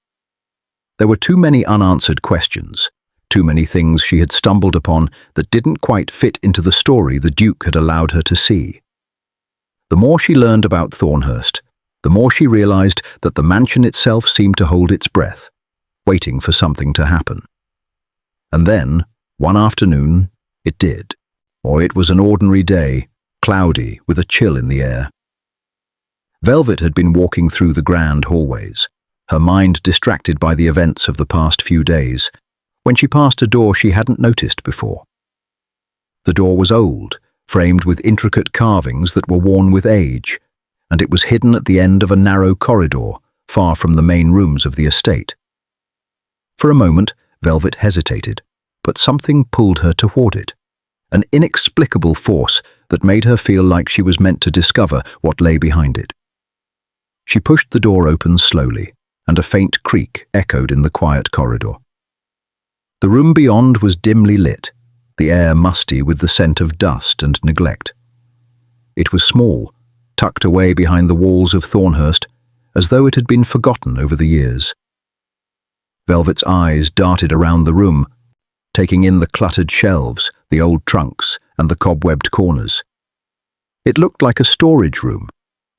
There were too many unanswered questions, too many things she had stumbled upon that didn't quite fit into the story the Duke had allowed her to see. The more she learned about Thornhurst, the more she realized that the mansion itself seemed to hold its breath, waiting for something to happen. And then, one afternoon, it did. Or it was an ordinary day, cloudy, with a chill in the air. Velvet had been walking through the grand hallways, her mind distracted by the events of the past few days, when she passed a door she hadn't noticed before. The door was old, framed with intricate carvings that were worn with age, and it was hidden at the end of a narrow corridor, far from the main rooms of the estate. For a moment, Velvet hesitated, but something pulled her toward it, an inexplicable force that made her feel like she was meant to discover what lay behind it. She pushed the door open slowly, and a faint creak echoed in the quiet corridor. The room beyond was dimly lit, the air musty with the scent of dust and neglect. It was small, tucked away behind the walls of Thornhurst, as though it had been forgotten over the years. Velvet's eyes darted around the room, taking in the cluttered shelves, the old trunks, and the cobwebbed corners. It looked like a storage room,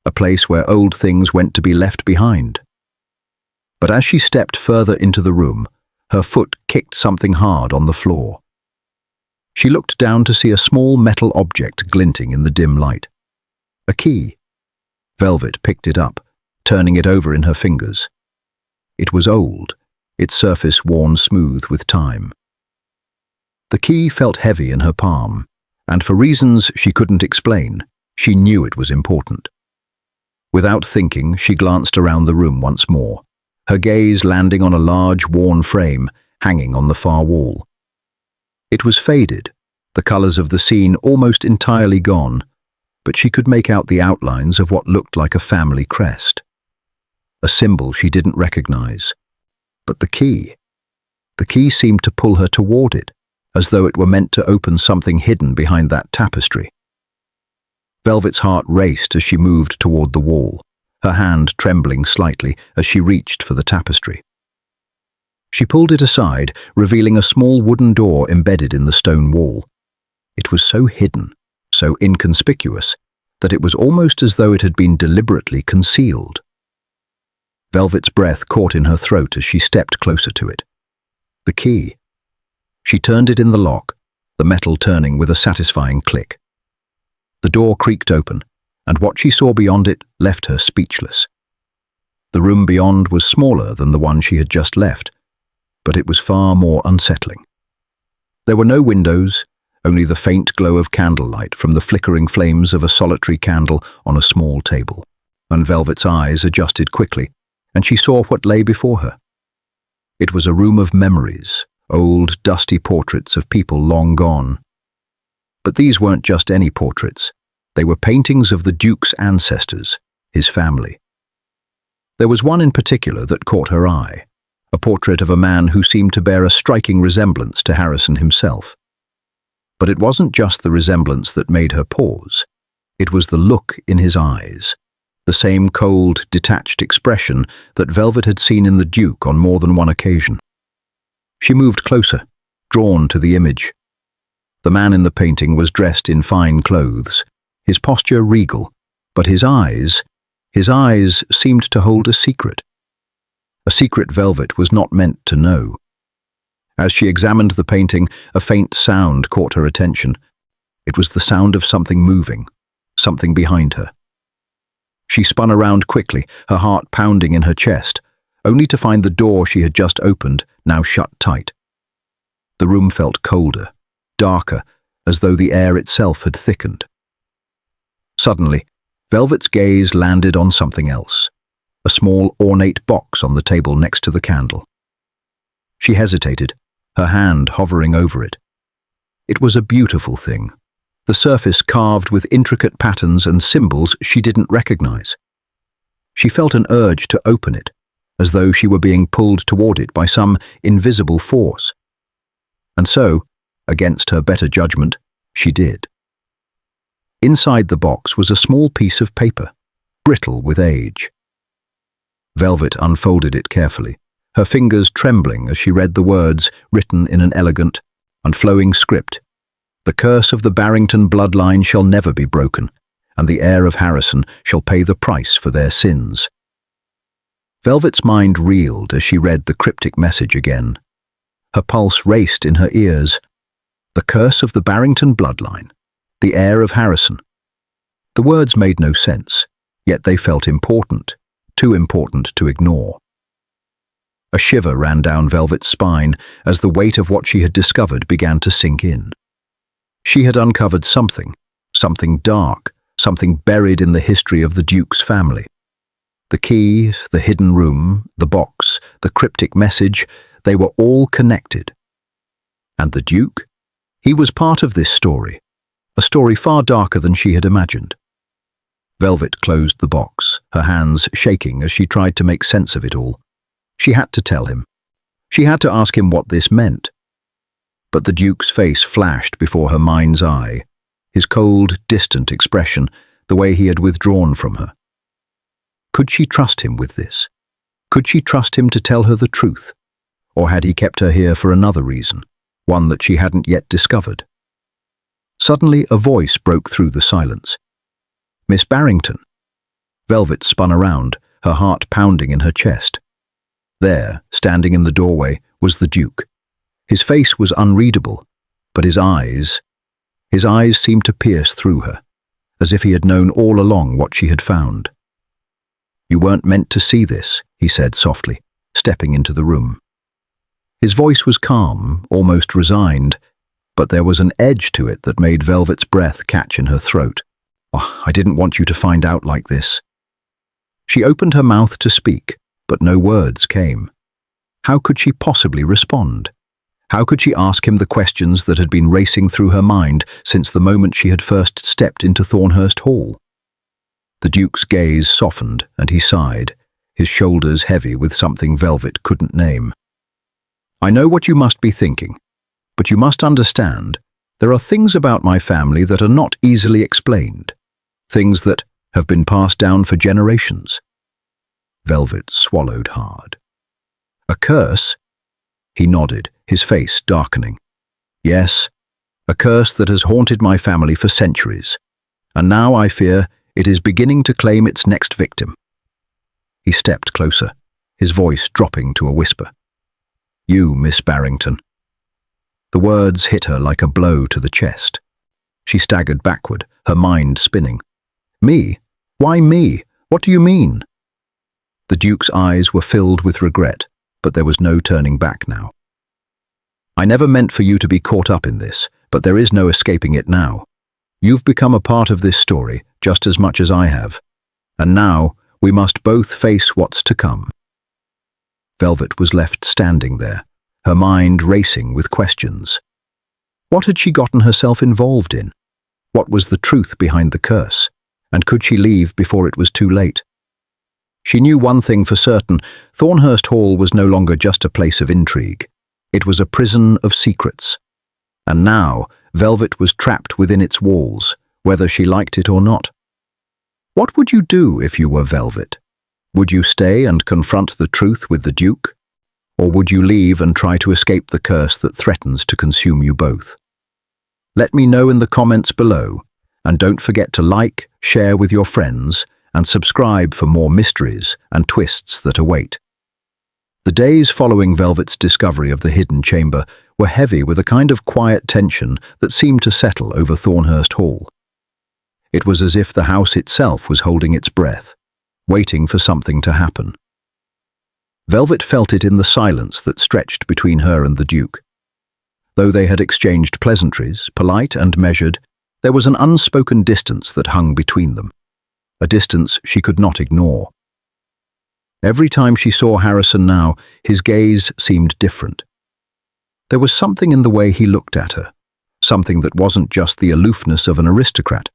a place where old things went to be left behind. But as she stepped further into the room, her foot kicked something hard on the floor. She looked down to see a small metal object glinting in the dim light. A key. Velvet picked it up, turning it over in her fingers. It was old, its surface worn smooth with time. The key felt heavy in her palm, and for reasons she couldn't explain, she knew it was important. Without thinking, she glanced around the room once more, her gaze landing on a large, worn frame hanging on the far wall. It was faded, the colors of the scene almost entirely gone, but she could make out the outlines of what looked like a family crest. A symbol she didn't recognize. But the key seemed to pull her toward it, as though it were meant to open something hidden behind that tapestry. Velvet's heart raced as she moved toward the wall, her hand trembling slightly as she reached for the tapestry. She pulled it aside, revealing a small wooden door embedded in the stone wall. It was so hidden, so inconspicuous, that it was almost as though it had been deliberately concealed. Velvet's breath caught in her throat as she stepped closer to it. The key. She turned it in the lock, the metal turning with a satisfying click. The door creaked open, and what she saw beyond it left her speechless. The room beyond was smaller than the one she had just left, but it was far more unsettling. There were no windows, only the faint glow of candlelight from the flickering flames of a solitary candle on a small table. And Velvet's eyes adjusted quickly, and she saw what lay before her. It was a room of memories, old, dusty portraits of people long gone. But these weren't just any portraits. They were paintings of the Duke's ancestors, his family. There was one in particular that caught her eye, a portrait of a man who seemed to bear a striking resemblance to Harrison himself. But it wasn't just the resemblance that made her pause. It was the look in his eyes, the same cold, detached expression that Velvet had seen in the Duke on more than one occasion. She moved closer, drawn to the image. The man in the painting was dressed in fine clothes, his posture regal, but his eyes seemed to hold a secret Velvet was not meant to know. As she examined the painting, a faint sound caught her attention. It was the sound of something moving, something behind her. She spun around quickly, her heart pounding in her chest, only to find the door she had just opened now shut tight. The room felt colder, darker, as though the air itself had thickened. Suddenly, Velvet's gaze landed on something else, a small, ornate box on the table next to the candle. She hesitated, her hand hovering over it. It was a beautiful thing, the surface carved with intricate patterns and symbols she didn't recognize. She felt an urge to open it, as though she were being pulled toward it by some invisible force. And so, against her better judgment, she did. Inside the box was a small piece of paper, brittle with age. Velvet unfolded it carefully, her fingers trembling as she read the words written in an elegant, unflowing script. The curse of the Barrington bloodline shall never be broken, and the heir of Harrison shall pay the price for their sins. Velvet's mind reeled as she read the cryptic message again. Her pulse raced in her ears. The curse of the Barrington bloodline, the heir of Harrison. The words made no sense, yet they felt important, too important to ignore. A shiver ran down Velvet's spine as the weight of what she had discovered began to sink in. She had uncovered something dark, something buried in the history of the Duke's family. The key, the hidden room, the box, the cryptic message, they were all connected. And the Duke? He was part of this story, a story far darker than she had imagined. Velvet closed the box, her hands shaking as she tried to make sense of it all. She had to tell him. She had to ask him what this meant. But the Duke's face flashed before her mind's eye, his cold, distant expression, the way he had withdrawn from her. Could she trust him with this? Could she trust him to tell her the truth? Or had he kept her here for another reason, one that she hadn't yet discovered? Suddenly, a voice broke through the silence. "Miss Barrington." Velvet spun around, her heart pounding in her chest. There, standing in the doorway, was the Duke. His face was unreadable, but his eyes seemed to pierce through her, as if he had known all along what she had found. "You weren't meant to see this," he said softly, stepping into the room. His voice was calm, almost resigned, but there was an edge to it that made Velvet's breath catch in her throat. "Oh, I didn't want you to find out like this." She opened her mouth to speak, but no words came. How could she possibly respond? How could she ask him the questions that had been racing through her mind since the moment she had first stepped into Thornhurst Hall? The Duke's gaze softened and he sighed, his shoulders heavy with something Velvet couldn't name. "I know what you must be thinking, but you must understand, there are things about my family that are not easily explained, things that have been passed down for generations." Velvet swallowed hard. "A curse?" He nodded, his face darkening. "Yes, a curse that has haunted my family for centuries, and now I fear it is beginning to claim its next victim." He stepped closer, his voice dropping to a whisper. "You, Miss Barrington." The words hit her like a blow to the chest. She staggered backward, her mind spinning. "Me? Why me? What do you mean?" The Duke's eyes were filled with regret, but there was no turning back now. "I never meant for you to be caught up in this, but there is no escaping it now. You've become a part of this story, just as much as I have. And now, we must both face what's to come." Velvet was left standing there, her mind racing with questions. What had she gotten herself involved in? What was the truth behind the curse? And could she leave before it was too late? She knew one thing for certain: Thornhurst Hall was no longer just a place of intrigue. It was a prison of secrets. And now, Velvet was trapped within its walls, whether she liked it or not. What would you do if you were Velvet? Would you stay and confront the truth with the Duke? Or would you leave and try to escape the curse that threatens to consume you both? Let me know in the comments below, and don't forget to like, share with your friends, and subscribe for more mysteries and twists that await. The days following Velvet's discovery of the hidden chamber were heavy with a kind of quiet tension that seemed to settle over Thornhurst Hall. It was as if the house itself was holding its breath, waiting for something to happen. Velvet felt it in the silence that stretched between her and the Duke. Though they had exchanged pleasantries, polite and measured, there was an unspoken distance that hung between them, a distance she could not ignore. Every time she saw Harrison now, his gaze seemed different. There was something in the way he looked at her, something that wasn't just the aloofness of an aristocrat,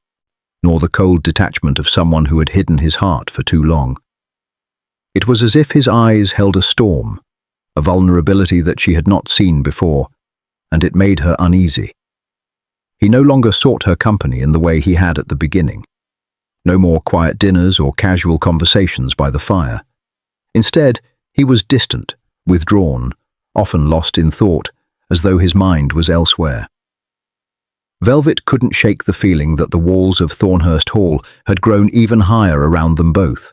nor the cold detachment of someone who had hidden his heart for too long. It was as if his eyes held a storm, a vulnerability that she had not seen before, and it made her uneasy. He no longer sought her company in the way he had at the beginning. No more quiet dinners or casual conversations by the fire. Instead, he was distant, withdrawn, often lost in thought, as though his mind was elsewhere. Velvet couldn't shake the feeling that the walls of Thornhurst Hall had grown even higher around them both.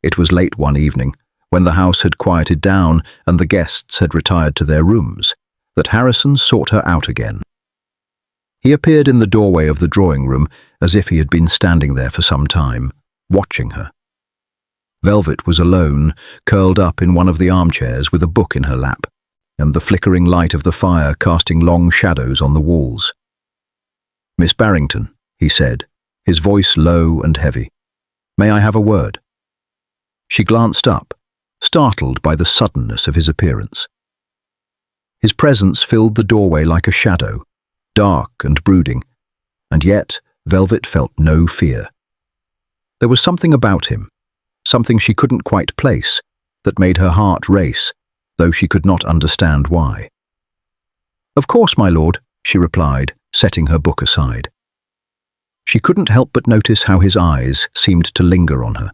It was late one evening, when the house had quieted down and the guests had retired to their rooms, that Harrison sought her out again. He appeared in the doorway of the drawing room as if he had been standing there for some time, watching her. Velvet was alone, curled up in one of the armchairs with a book in her lap, and the flickering light of the fire casting long shadows on the walls. "Miss Barrington," he said, his voice low and heavy. "May I have a word?" She glanced up, startled by the suddenness of his appearance. His presence filled the doorway like a shadow, dark and brooding, and yet Velvet felt no fear. There was something about him, something she couldn't quite place, that made her heart race, though she could not understand why. "Of course, my lord," she replied, setting her book aside. She couldn't help but notice how his eyes seemed to linger on her,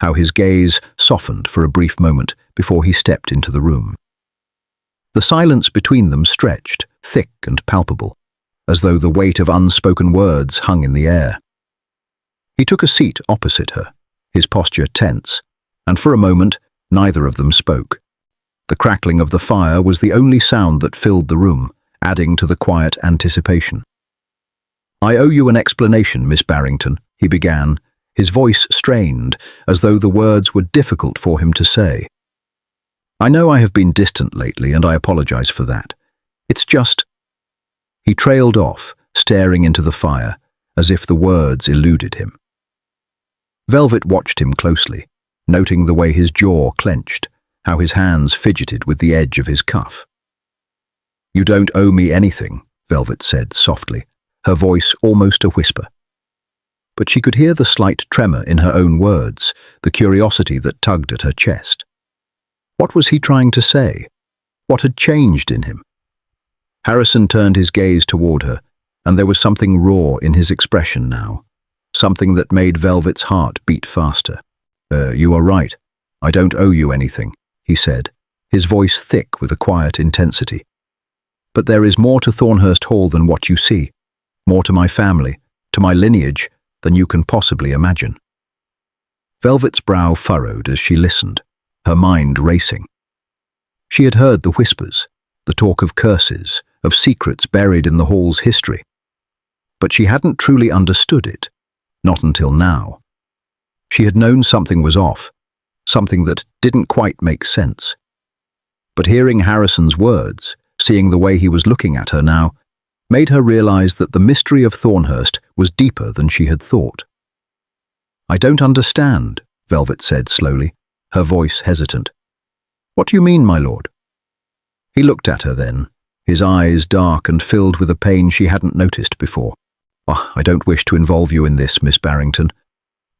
how his gaze softened for a brief moment before he stepped into the room. The silence between them stretched, thick and palpable, as though the weight of unspoken words hung in the air. He took a seat opposite her, his posture tense, and for a moment neither of them spoke. The crackling of the fire was the only sound that filled the room, adding to the quiet anticipation. "I owe you an explanation, Miss Barrington," he began, his voice strained, as though the words were difficult for him to say. "I know I have been distant lately, and I apologize for that. It's just—" He trailed off, staring into the fire, as if the words eluded him. Velvet watched him closely, noting the way his jaw clenched, how his hands fidgeted with the edge of his cuff. "You don't owe me anything," Velvet said softly, her voice almost a whisper. But she could hear the slight tremor in her own words, the curiosity that tugged at her chest. What was he trying to say? What had changed in him? Harrison turned his gaze toward her, and there was something raw in his expression now, something that made Velvet's heart beat faster. You are right. I don't owe you anything," he said, his voice thick with a quiet intensity. "But there is more to Thornhurst Hall than what you see, more to my family, to my lineage, than you can possibly imagine." Velvet's brow furrowed as she listened, her mind racing. She had heard the whispers, the talk of curses, of secrets buried in the hall's history. But she hadn't truly understood it, not until now. She had known something was off, something that didn't quite make sense. But hearing Harrison's words, seeing the way he was looking at her now, made her realize that the mystery of Thornhurst was deeper than she had thought. "I don't understand," Velvet said slowly, her voice hesitant. "What do you mean, my lord?" He looked at her then, his eyes dark and filled with a pain she hadn't noticed before. "I don't wish to involve you in this, Miss Barrington,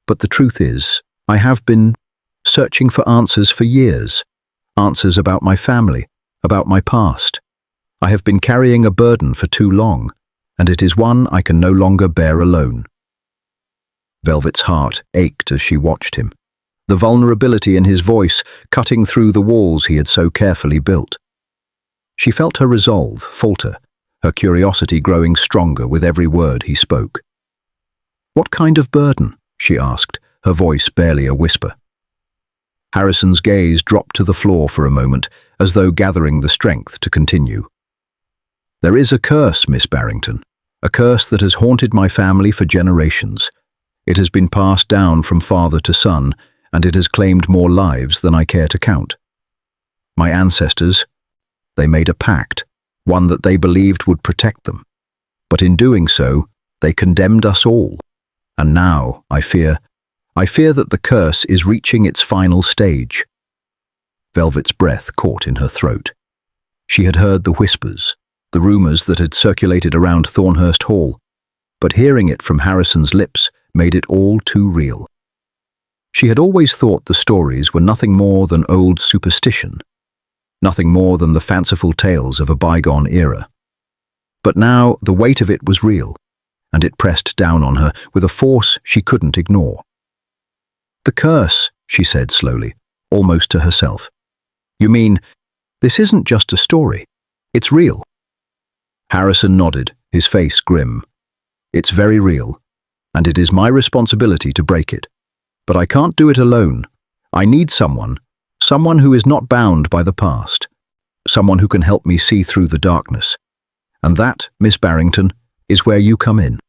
but the truth is, I have been searching for answers for years. Answers about my family, about my past. I have been carrying a burden for too long, and it is one I can no longer bear alone. Velvet's heart ached as she watched him, the vulnerability in his voice cutting through the walls he had so carefully built. She felt her resolve falter, her curiosity growing stronger with every word he spoke. "What kind of burden?" she asked, her voice barely a whisper. Harrison's gaze dropped to the floor for a moment, as though gathering the strength to continue. "There is a curse, Miss Barrington, a curse that has haunted my family for generations. It has been passed down from father to son, and it has claimed more lives than I care to count. My ancestors, they made a pact, one that they believed would protect them. But in doing so, they condemned us all. And now, I fear that the curse is reaching its final stage." Velvet's breath caught in her throat. She had heard the whispers, the rumors that had circulated around Thornhurst Hall, but hearing it from Harrison's lips made it all too real. She had always thought the stories were nothing more than old superstition, nothing more than the fanciful tales of a bygone era. But now the weight of it was real, and it pressed down on her with a force she couldn't ignore. "The curse," she said slowly, almost to herself. "You mean, this isn't just a story, it's real?" Harrison nodded, his face grim. "It's very real, and it is my responsibility to break it. But I can't do it alone. I need someone who is not bound by the past, someone who can help me see through the darkness. And that, Miss Barrington, is where you come in."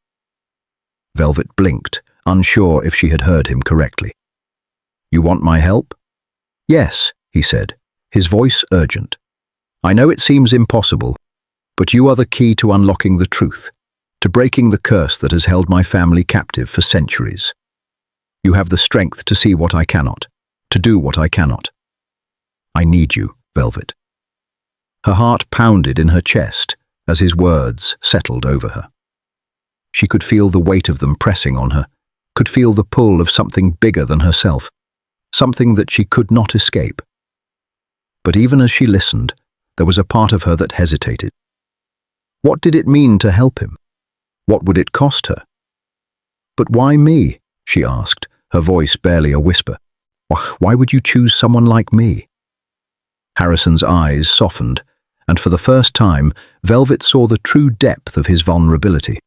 Velvet blinked, unsure if she had heard him correctly. "You want my help?" "Yes," he said, his voice urgent. "I know it seems impossible, but you are the key to unlocking the truth, to breaking the curse that has held my family captive for centuries. You have the strength to see what I cannot, to do what I cannot. I need you, Velvet." Her heart pounded in her chest as his words settled over her. She could feel the weight of them pressing on her, could feel the pull of something bigger than herself, something that she could not escape. But even as she listened, there was a part of her that hesitated. What did it mean to help him? What would it cost her? "But why me?" she asked, her voice barely a whisper. "Why would you choose someone like me?" Harrison's eyes softened, and for the first time, Velvet saw the true depth of his vulnerability.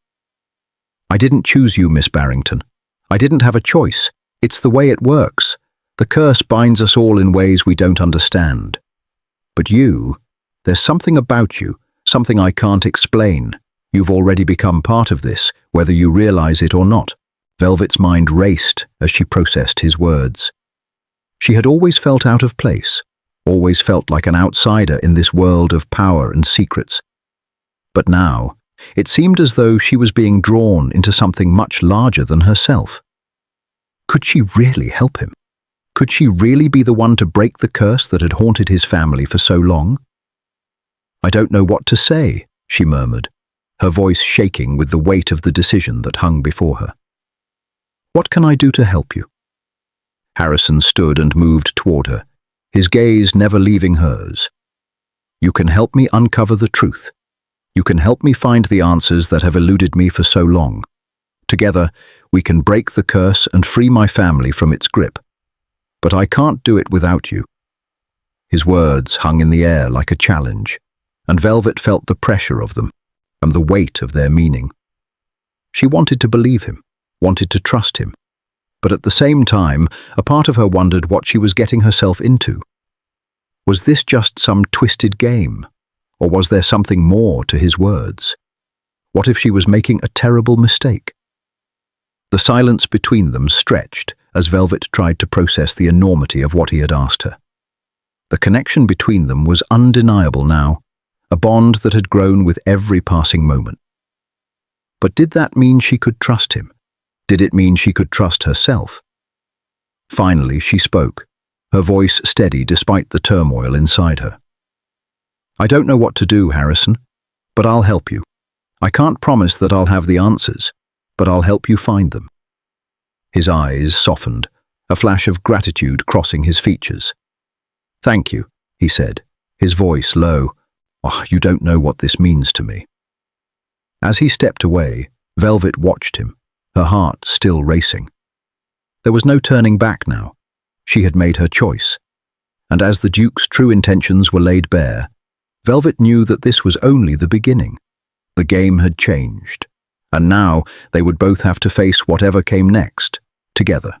"I didn't choose you, Miss Barrington. I didn't have a choice. It's the way it works. The curse binds us all in ways we don't understand. But there's something about you, something I can't explain. You've already become part of this, whether you realize it or not." Velvet's mind raced as she processed his words. She had always felt out of place, always felt like an outsider in this world of power and secrets. But now, it seemed as though she was being drawn into something much larger than herself. Could she really help him? Could she really be the one to break the curse that had haunted his family for so long? "I don't know what to say," she murmured, her voice shaking with the weight of the decision that hung before her. "What can I do to help you?" Harrison stood and moved toward her, his gaze never leaving hers. "You can help me uncover the truth. You can help me find the answers that have eluded me for so long. Together, we can break the curse and free my family from its grip. But I can't do it without you." His words hung in the air like a challenge, and Velvet felt the pressure of them and the weight of their meaning. She wanted to believe him, wanted to trust him, but at the same time, a part of her wondered what she was getting herself into. Was this just some twisted game, or was there something more to his words? What if she was making a terrible mistake? The silence between them stretched as Velvet tried to process the enormity of what he had asked her. The connection between them was undeniable now, a bond that had grown with every passing moment. But did that mean she could trust him? Did it mean she could trust herself? Finally, she spoke, her voice steady despite the turmoil inside her. "I don't know what to do, Harrison, but I'll help you. I can't promise that I'll have the answers, but I'll help you find them." His eyes softened, a flash of gratitude crossing his features. "Thank you," he said, his voice low. "Oh, you don't know what this means to me." As he stepped away, Velvet watched him, her heart still racing. There was no turning back now. She had made her choice. And as the Duke's true intentions were laid bare, Velvet knew that this was only the beginning. The game had changed, and now they would both have to face whatever came next, together.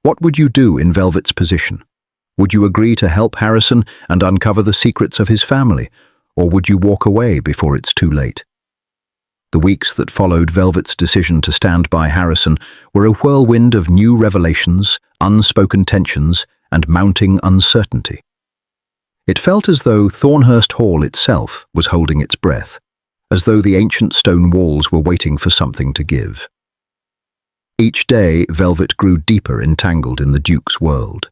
What would you do in Velvet's position? Would you agree to help Harrison and uncover the secrets of his family, or would you walk away before it's too late? The weeks that followed Velvet's decision to stand by Harrison were a whirlwind of new revelations, unspoken tensions, and mounting uncertainty. It felt as though Thornhurst Hall itself was holding its breath, as though the ancient stone walls were waiting for something to give. Each day, Velvet grew deeper entangled in the Duke's world.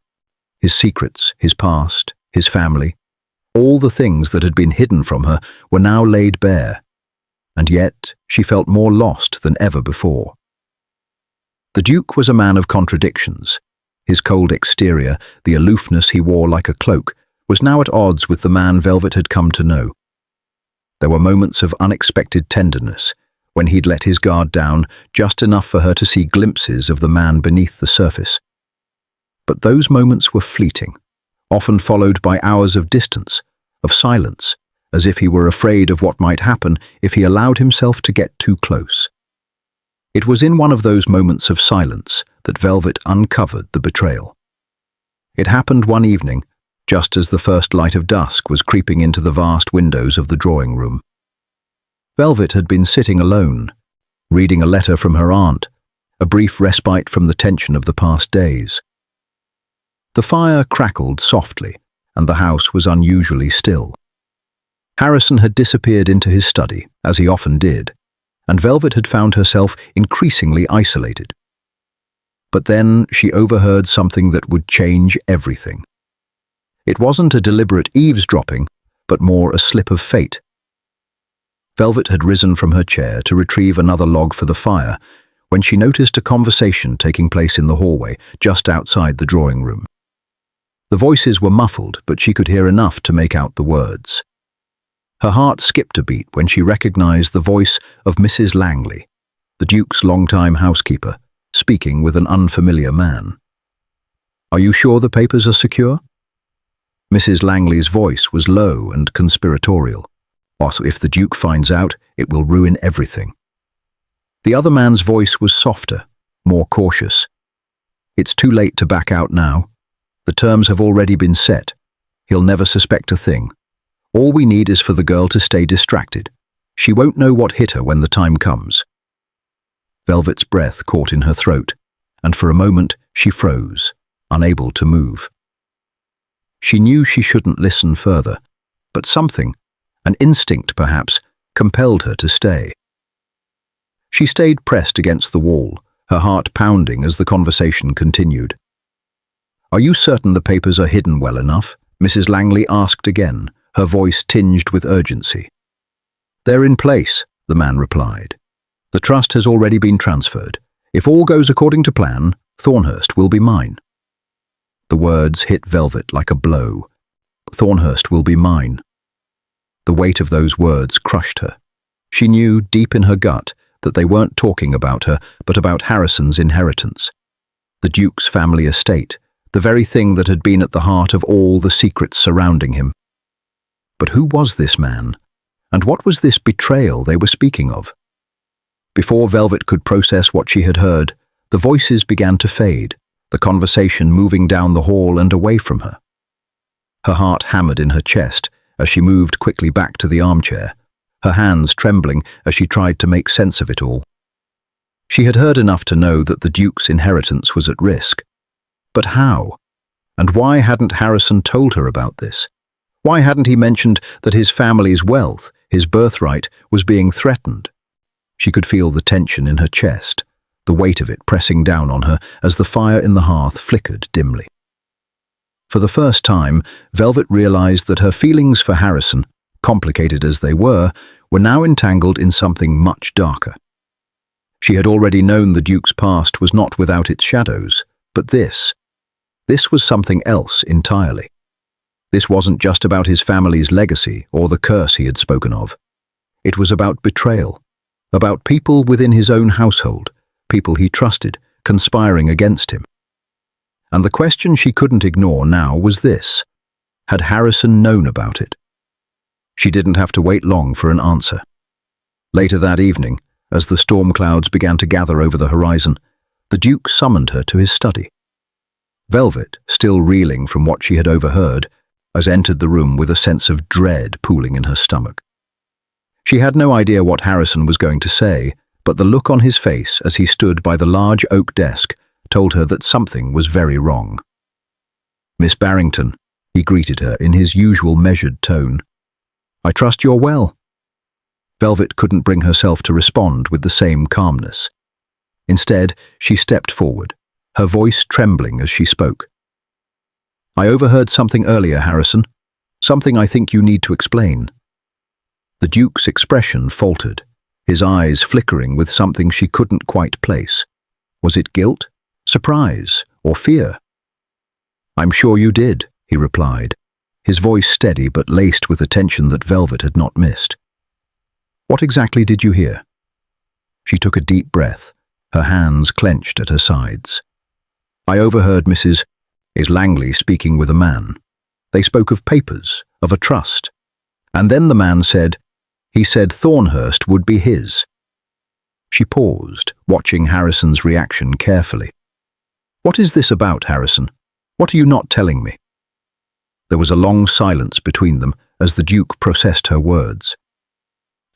His secrets, his past, his family, all the things that had been hidden from her were now laid bare, and yet she felt more lost than ever before. The Duke was a man of contradictions. His cold exterior, the aloofness he wore like a cloak, was now at odds with the man Velvet had come to know. There were moments of unexpected tenderness, when he'd let his guard down just enough for her to see glimpses of the man beneath the surface. But those moments were fleeting, often followed by hours of distance, of silence, as if he were afraid of what might happen if he allowed himself to get too close. It was in one of those moments of silence that Velvet uncovered the betrayal. It happened one evening, just as the first light of dusk was creeping into the vast windows of the drawing room. Velvet had been sitting alone, reading a letter from her aunt, a brief respite from the tension of the past days. The fire crackled softly, and the house was unusually still. Harrison had disappeared into his study, as he often did, and Velvet had found herself increasingly isolated. But then she overheard something that would change everything. It wasn't a deliberate eavesdropping, but more a slip of fate. Velvet had risen from her chair to retrieve another log for the fire when she noticed a conversation taking place in the hallway just outside the drawing room. The voices were muffled, but she could hear enough to make out the words. Her heart skipped a beat when she recognized the voice of Mrs. Langley, the Duke's longtime housekeeper, speaking with an unfamiliar man. "Are you sure the papers are secure?" Mrs. Langley's voice was low and conspiratorial. "Also, if the Duke finds out, it will ruin everything." The other man's voice was softer, more cautious. "It's too late to back out now. The terms have already been set. He'll never suspect a thing. All we need is for the girl to stay distracted. She won't know what hit her when the time comes." Velvet's breath caught in her throat, and for a moment she froze, unable to move. She knew she shouldn't listen further, but something, an instinct perhaps, compelled her to stay. She stayed pressed against the wall, her heart pounding as the conversation continued. "Are you certain the papers are hidden well enough?" Mrs. Langley asked again, her voice tinged with urgency. "They're in place," the man replied. "The trust has already been transferred. If all goes according to plan, Thornhurst will be mine." The words hit Velvet like a blow. Thornhurst will be mine. The weight of those words crushed her. She knew deep in her gut that they weren't talking about her, but about Harrison's inheritance. The Duke's family estate, the very thing that had been at the heart of all the secrets surrounding him. But who was this man? And what was this betrayal they were speaking of? Before Velvet could process what she had heard, the voices began to fade, the conversation moving down the hall and away from her. Her heart hammered in her chest as she moved quickly back to the armchair, her hands trembling as she tried to make sense of it all. She had heard enough to know that the Duke's inheritance was at risk. But how? And why hadn't Harrison told her about this? Why hadn't he mentioned that his family's wealth, his birthright, was being threatened? She could feel the tension in her chest, the weight of it pressing down on her as the fire in the hearth flickered dimly. For the first time, Velvet realized that her feelings for Harrison, complicated as they were now entangled in something much darker. She had already known the Duke's past was not without its shadows, But this was something else entirely. This wasn't just about his family's legacy or the curse he had spoken of. It was about betrayal, about people within his own household, people he trusted, conspiring against him. And the question she couldn't ignore now was this: had Harrison known about it? She didn't have to wait long for an answer. Later that evening, as the storm clouds began to gather over the horizon, the Duke summoned her to his study. Velvet, still reeling from what she had overheard, entered the room with a sense of dread pooling in her stomach. She had no idea what Harrison was going to say, but the look on his face as he stood by the large oak desk told her that something was very wrong. "Miss Barrington," he greeted her in his usual measured tone. "I trust you're well." Velvet couldn't bring herself to respond with the same calmness. Instead, she stepped forward, her voice trembling as she spoke. "I overheard something earlier, Harrison. Something I think you need to explain." The Duke's expression faltered, his eyes flickering with something she couldn't quite place. Was it guilt, surprise, or fear? "I'm sure you did," he replied, his voice steady but laced with a tension that Velvet had not missed. "What exactly did you hear?" She took a deep breath, her hands clenched at her sides. "I overheard Mrs. Langley speaking with a man. They spoke of papers, of a trust. And then the man said, he said Thornhurst would be his." She paused, watching Harrison's reaction carefully. "What is this about, Harrison? What are you not telling me?" There was a long silence between them as the Duke processed her words.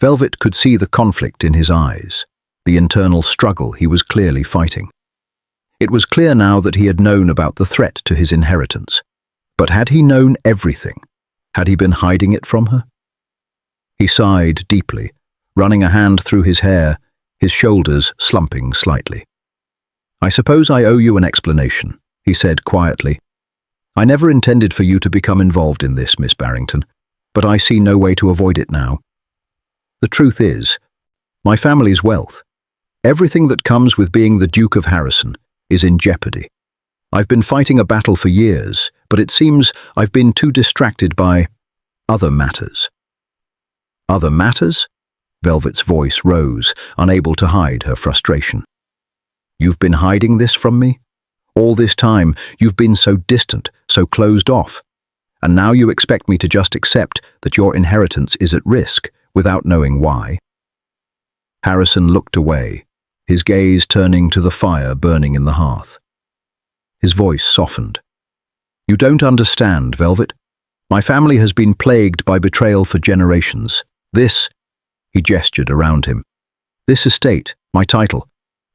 Velvet could see the conflict in his eyes, the internal struggle he was clearly fighting. It was clear now that he had known about the threat to his inheritance. But had he known everything? Had he been hiding it from her? He sighed deeply, running a hand through his hair, his shoulders slumping slightly. "I suppose I owe you an explanation," he said quietly. "I never intended for you to become involved in this, Miss Barrington, but I see no way to avoid it now. The truth is, my family's wealth, everything that comes with being the Duke of Harrison, is in jeopardy. I've been fighting a battle for years, but it seems I've been too distracted by other matters." "Other matters?" Velvet's voice rose, unable to hide her frustration. "You've been hiding this from me? All this time, you've been so distant, so closed off. And now you expect me to just accept that your inheritance is at risk, without knowing why?" Harrison looked away, his gaze turning to the fire burning in the hearth. His voice softened. "You don't understand, Velvet. My family has been plagued by betrayal for generations. This," he gestured around him, "this estate, my title,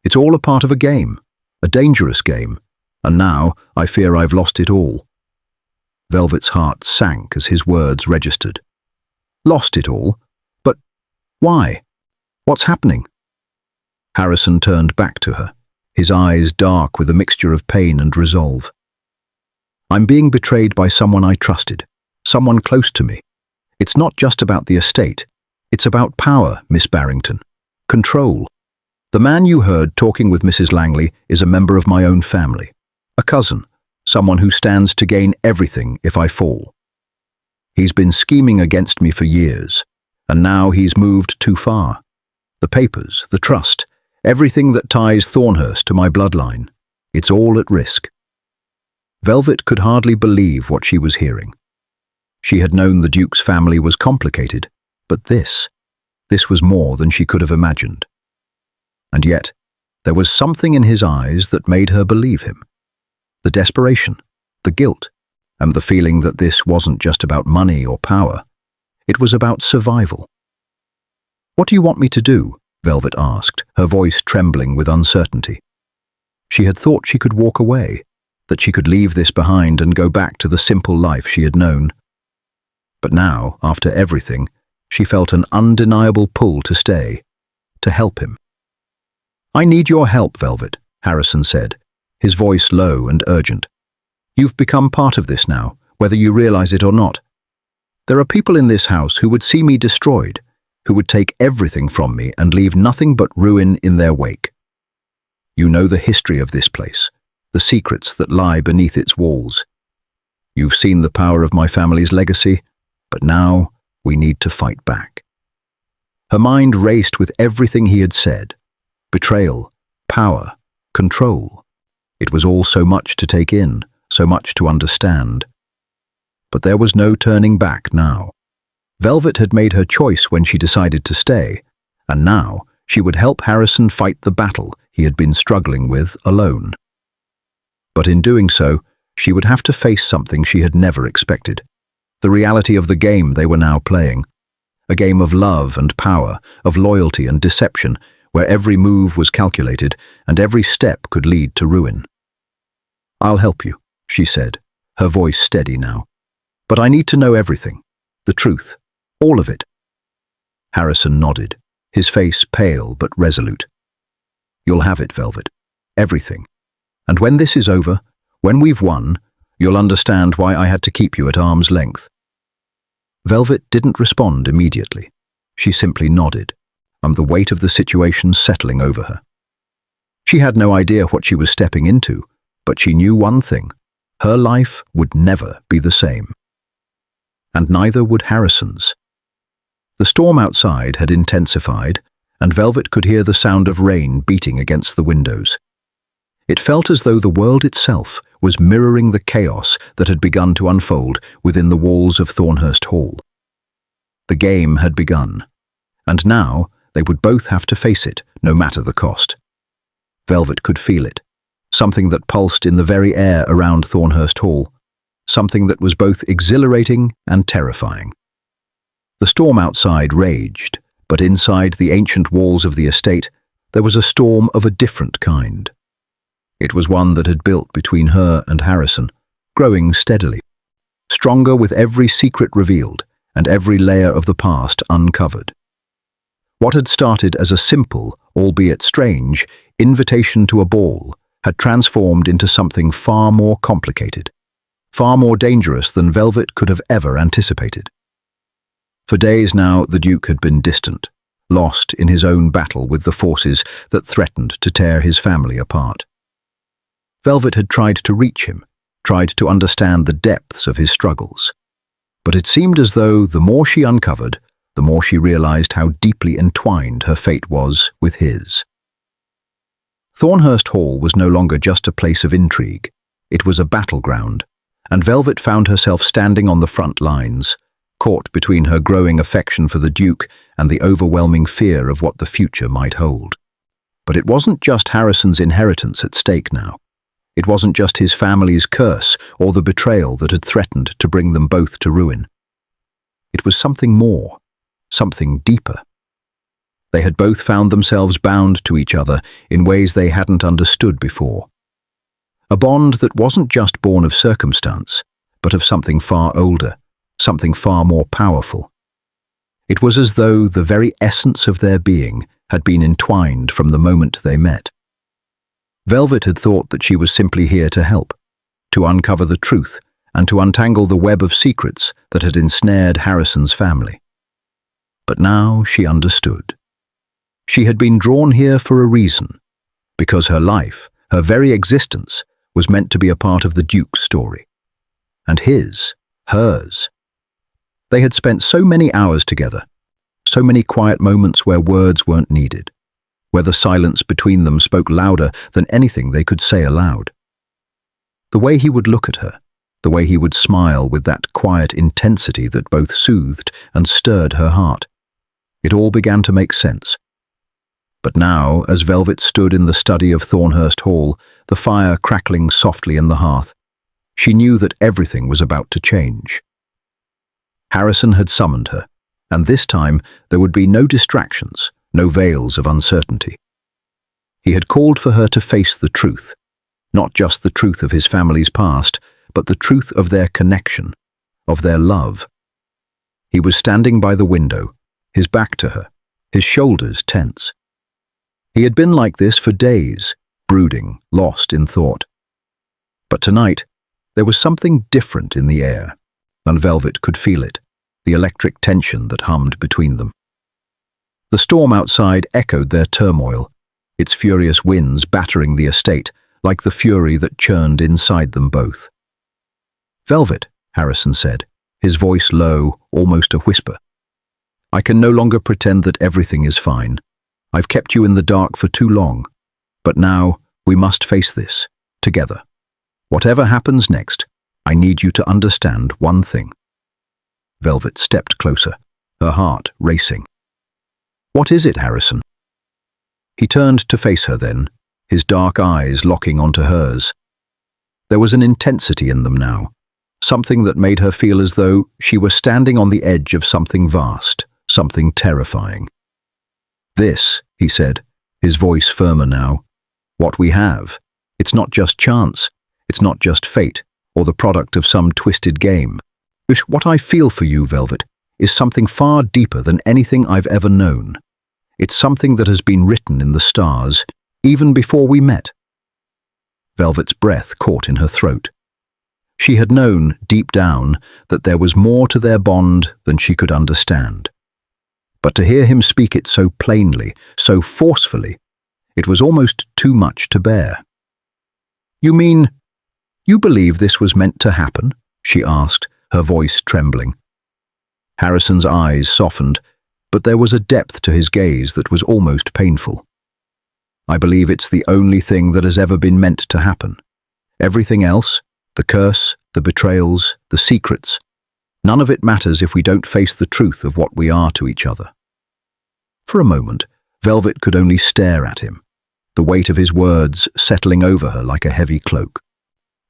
it's all a part of a game, a dangerous game, and now I fear I've lost it all." Velvet's heart sank as his words registered. "Lost it all? But why? What's happening?" Harrison turned back to her, his eyes dark with a mixture of pain and resolve. "I'm being betrayed by someone I trusted, someone close to me. It's not just about the estate. It's about power, Miss Barrington. Control. The man you heard talking with Mrs. Langley is a member of my own family, a cousin, someone who stands to gain everything if I fall. He's been scheming against me for years, and now he's moved too far. The papers, the trust, everything that ties Thornhurst to my bloodline, it's all at risk." Velvet could hardly believe what she was hearing. She had known the Duke's family was complicated, but this was more than she could have imagined. And yet, there was something in his eyes that made her believe him. The desperation, the guilt, and the feeling that this wasn't just about money or power. It was about survival. "What do you want me to do?" Velvet asked, her voice trembling with uncertainty. She had thought she could walk away, that she could leave this behind and go back to the simple life she had known. But now, after everything, she felt an undeniable pull to stay, to help him. "I need your help, Velvet," Harrison said, his voice low and urgent. "You've become part of this now, whether you realize it or not. There are people in this house who would see me destroyed, who would take everything from me and leave nothing but ruin in their wake. You know the history of this place, the secrets that lie beneath its walls. You've seen the power of my family's legacy, but now we need to fight back. Her mind raced with everything he had said. Betrayal, power, control. It was all so much to take in, so much to understand. But there was no turning back now. Velvet had made her choice when she decided to stay, and now she would help Harrison fight the battle he had been struggling with alone. But in doing so, she would have to face something she had never expected. The reality of the game they were now playing. A game of love and power, of loyalty and deception, where every move was calculated and every step could lead to ruin. "I'll help you," she said, her voice steady now. "But I need to know everything. The truth. All of it." Harrison nodded, his face pale but resolute. "You'll have it, Velvet. Everything. And when this is over, when we've won, you'll understand why I had to keep you at arm's length." Velvet didn't respond immediately. She simply nodded, the weight of the situation settling over her. She had no idea what she was stepping into, but she knew one thing: her life would never be the same. And neither would Harrison's. The storm outside had intensified, and Velvet could hear the sound of rain beating against the windows. It felt as though the world itself was mirroring the chaos that had begun to unfold within the walls of Thornhurst Hall. The game had begun, and now they would both have to face it, no matter the cost. Velvet could feel it, something that pulsed in the very air around Thornhurst Hall, something that was both exhilarating and terrifying. The storm outside raged, but inside the ancient walls of the estate, there was a storm of a different kind. It was one that had built between her and Harrison, growing steadily, stronger with every secret revealed and every layer of the past uncovered. What had started as a simple, albeit strange, invitation to a ball had transformed into something far more complicated, far more dangerous than Velvet could have ever anticipated. For days now, the Duke had been distant, lost in his own battle with the forces that threatened to tear his family apart. Velvet had tried to reach him, tried to understand the depths of his struggles. But it seemed as though the more she uncovered, the more she realized how deeply entwined her fate was with his. Thornhurst Hall was no longer just a place of intrigue. It was a battleground, and Velvet found herself standing on the front lines, caught between her growing affection for the Duke and the overwhelming fear of what the future might hold. But it wasn't just Harrison's inheritance at stake now. It wasn't just his family's curse or the betrayal that had threatened to bring them both to ruin. It was something more, something deeper. They had both found themselves bound to each other in ways they hadn't understood before. A bond that wasn't just born of circumstance, but of something far older, something far more powerful. It was as though the very essence of their being had been entwined from the moment they met. Velvet had thought that she was simply here to help, to uncover the truth and to untangle the web of secrets that had ensnared Harrison's family. But now she understood. She had been drawn here for a reason, because her life, her very existence, was meant to be a part of the Duke's story. And his, hers. They had spent so many hours together, so many quiet moments where words weren't needed, where the silence between them spoke louder than anything they could say aloud. The way he would look at her, the way he would smile with that quiet intensity that both soothed and stirred her heart. It all began to make sense. But now, as Velvet stood in the study of Thornhurst Hall, the fire crackling softly in the hearth, she knew that everything was about to change. Harrison had summoned her, and this time there would be no distractions, no veils of uncertainty. He had called for her to face the truth, not just the truth of his family's past, but the truth of their connection, of their love. He was standing by the window, his back to her, his shoulders tense. He had been like this for days, brooding, lost in thought. But tonight, there was something different in the air, and Velvet could feel it, the electric tension that hummed between them. The storm outside echoed their turmoil, its furious winds battering the estate, like the fury that churned inside them both. "Velvet," Harrison said, his voice low, almost a whisper. "I can no longer pretend that everything is fine. I've kept you in the dark for too long. But now, we must face this, together. Whatever happens next, I need you to understand one thing." Velvet stepped closer, her heart racing. "What is it, Harrison?" He turned to face her then, his dark eyes locking onto hers. There was an intensity in them now, something that made her feel as though she were standing on the edge of something vast, something terrifying. "This," he said, his voice firmer now, "what we have, it's not just chance, it's not just fate, or the product of some twisted game. What I feel for you, Velvet, is something far deeper than anything I've ever known. It's something that has been written in the stars, even before we met." Velvet's breath caught in her throat. She had known, deep down, that there was more to their bond than she could understand. But to hear him speak it so plainly, so forcefully, it was almost too much to bear. "You mean, you believe this was meant to happen?" she asked, her voice trembling. Harrison's eyes softened, but there was a depth to his gaze that was almost painful. "I believe it's the only thing that has ever been meant to happen. Everything else, the curse, the betrayals, the secrets, none of it matters if we don't face the truth of what we are to each other." For a moment, Velvet could only stare at him, the weight of his words settling over her like a heavy cloak.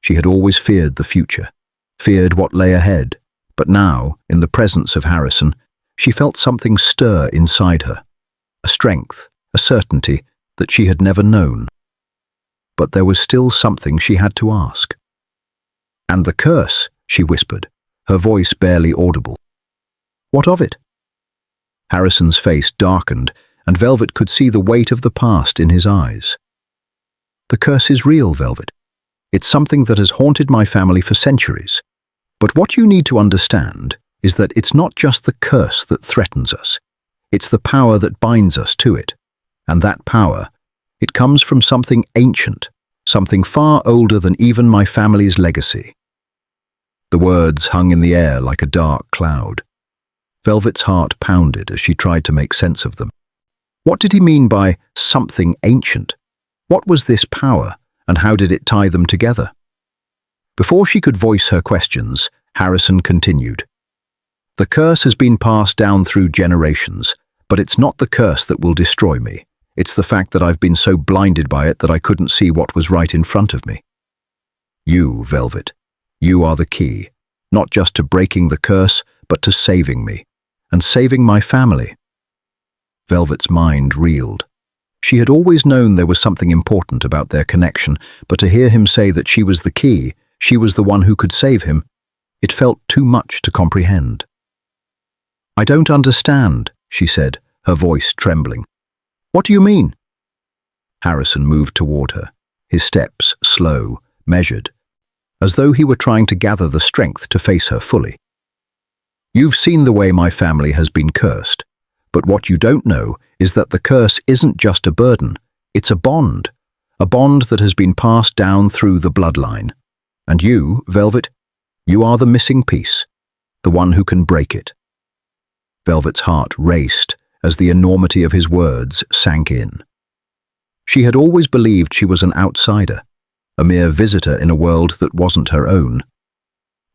She had always feared the future, feared what lay ahead, but now, in the presence of Harrison, she felt something stir inside her, a strength, a certainty that she had never known. But there was still something she had to ask. "And the curse," she whispered, her voice barely audible. "What of it?" Harrison's face darkened, and Velvet could see the weight of the past in his eyes. "The curse is real, Velvet. It's something that has haunted my family for centuries. But what you need to understand is that it's not just the curse that threatens us. It's the power that binds us to it. And that power, it comes from something ancient, something far older than even my family's legacy." The words hung in the air like a dark cloud. Velvet's heart pounded as she tried to make sense of them. What did he mean by something ancient? What was this power, and how did it tie them together? Before she could voice her questions, Harrison continued. "The curse has been passed down through generations, but it's not the curse that will destroy me. It's the fact that I've been so blinded by it that I couldn't see what was right in front of me. You, Velvet, you are the key, not just to breaking the curse, but to saving me, and saving my family." Velvet's mind reeled. She had always known there was something important about their connection, but to hear him say that she was the key, she was the one who could save him, it felt too much to comprehend. "I don't understand," she said, her voice trembling. "What do you mean?" Harrison moved toward her, his steps slow, measured, as though he were trying to gather the strength to face her fully. "You've seen the way my family has been cursed, but what you don't know is that the curse isn't just a burden, it's a bond that has been passed down through the bloodline. And you, Velvet, you are the missing piece, the one who can break it." Velvet's heart raced as the enormity of his words sank in. She had always believed she was an outsider, a mere visitor in a world that wasn't her own.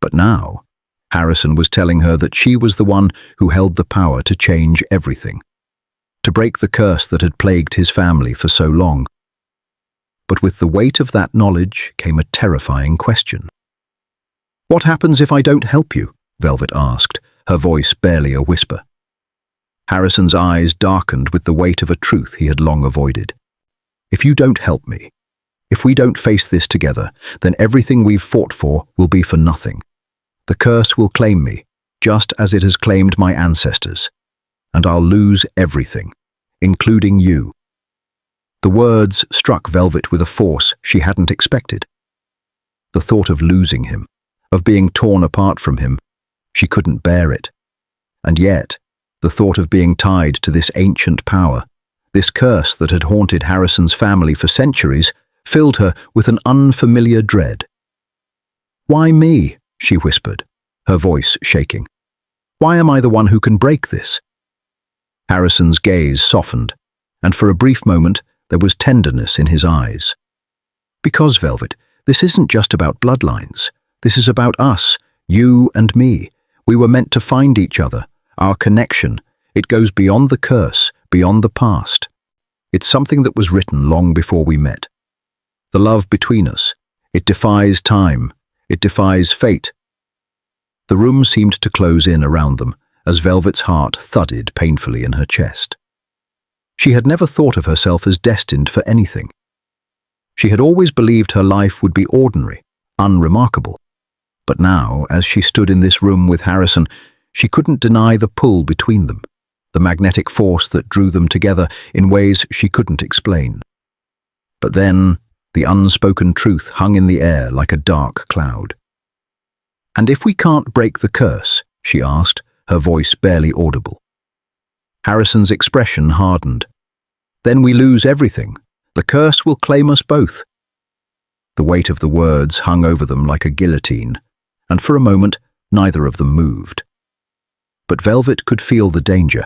But now, Harrison was telling her that she was the one who held the power to change everything, to break the curse that had plagued his family for so long. But with the weight of that knowledge came a terrifying question. "What happens if I don't help you?" Velvet asked, her voice barely a whisper. Harrison's eyes darkened with the weight of a truth he had long avoided. "If you don't help me, if we don't face this together, then everything we've fought for will be for nothing. The curse will claim me, just as it has claimed my ancestors, and I'll lose everything, including you." The words struck Velvet with a force she hadn't expected. The thought of losing him, of being torn apart from him, she couldn't bear it. And yet, the thought of being tied to this ancient power, this curse that had haunted Harrison's family for centuries, filled her with an unfamiliar dread. "Why me?" she whispered, her voice shaking. "Why am I the one who can break this?" Harrison's gaze softened, and for a brief moment there was tenderness in his eyes. "Because, Velvet, this isn't just about bloodlines. This is about us, you and me. We were meant to find each other, our connection. It goes beyond the curse, beyond the past. It's something that was written long before we met. The love between us, it defies time, it defies fate." The room seemed to close in around them as Velvet's heart thudded painfully in her chest. She had never thought of herself as destined for anything. She had always believed her life would be ordinary, unremarkable. But now, as she stood in this room with Harrison, she couldn't deny the pull between them, the magnetic force that drew them together in ways she couldn't explain. But then, the unspoken truth hung in the air like a dark cloud. "And if we can't break the curse?" she asked, her voice barely audible. Harrison's expression hardened. "Then we lose everything. The curse will claim us both." The weight of the words hung over them like a guillotine, and for a moment neither of them moved. But Velvet could feel the danger,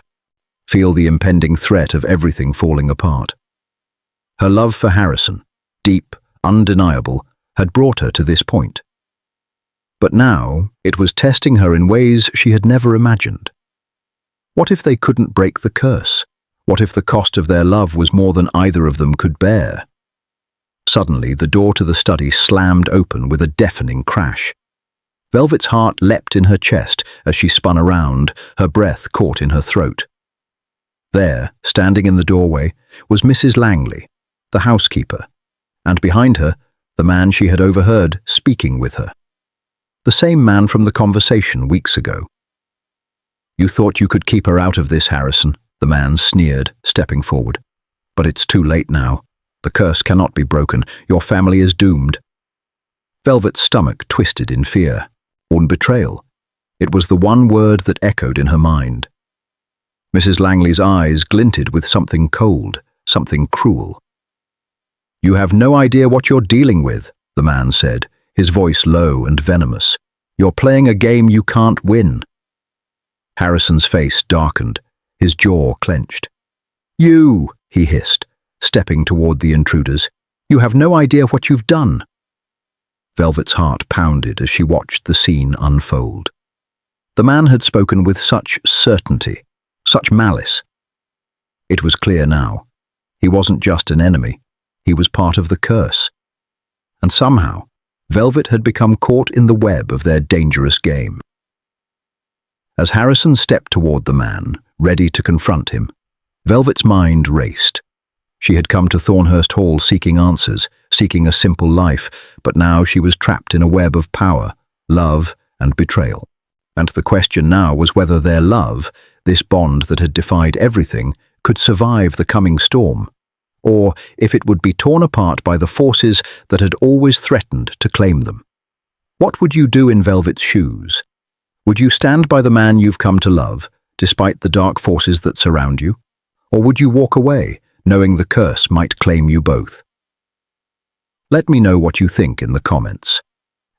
feel the impending threat of everything falling apart. Her love for Harrison, deep, undeniable, had brought her to this point. But now it was testing her in ways she had never imagined. What if they couldn't break the curse? What if the cost of their love was more than either of them could bear? Suddenly, the door to the study slammed open with a deafening crash. Velvet's heart leapt in her chest as she spun around, her breath caught in her throat. There, standing in the doorway, was Mrs. Langley, the housekeeper, and behind her, the man she had overheard speaking with her. The same man from the conversation weeks ago. "You thought you could keep her out of this, Harrison," the man sneered, stepping forward. "But it's too late now. The curse cannot be broken. Your family is doomed." Velvet's stomach twisted in fear. Betrayal. It was the one word that echoed in her mind. Mrs. Langley's eyes glinted with something cold, something cruel. "You have no idea what you're dealing with," the man said, his voice low and venomous. "You're playing a game you can't win." Harrison's face darkened, his jaw clenched. "You," he hissed, stepping toward the intruders. "You have no idea what you've done." Velvet's heart pounded as she watched the scene unfold. The man had spoken with such certainty, such malice. It was clear now. He wasn't just an enemy. He was part of the curse. And somehow, Velvet had become caught in the web of their dangerous game. As Harrison stepped toward the man, ready to confront him, Velvet's mind raced. She had come to Thornhurst Hall seeking answers, seeking a simple life, but now she was trapped in a web of power, love, and betrayal. And the question now was whether their love, this bond that had defied everything, could survive the coming storm, or if it would be torn apart by the forces that had always threatened to claim them. What would you do in Velvet's shoes? Would you stand by the man you've come to love, despite the dark forces that surround you? Or would you walk away, knowing the curse might claim you both? Let me know what you think in the comments.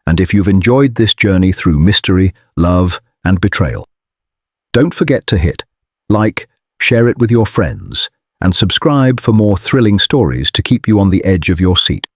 And if you've enjoyed this journey through mystery, love, and betrayal, don't forget to hit like, share it with your friends, and subscribe for more thrilling stories to keep you on the edge of your seat.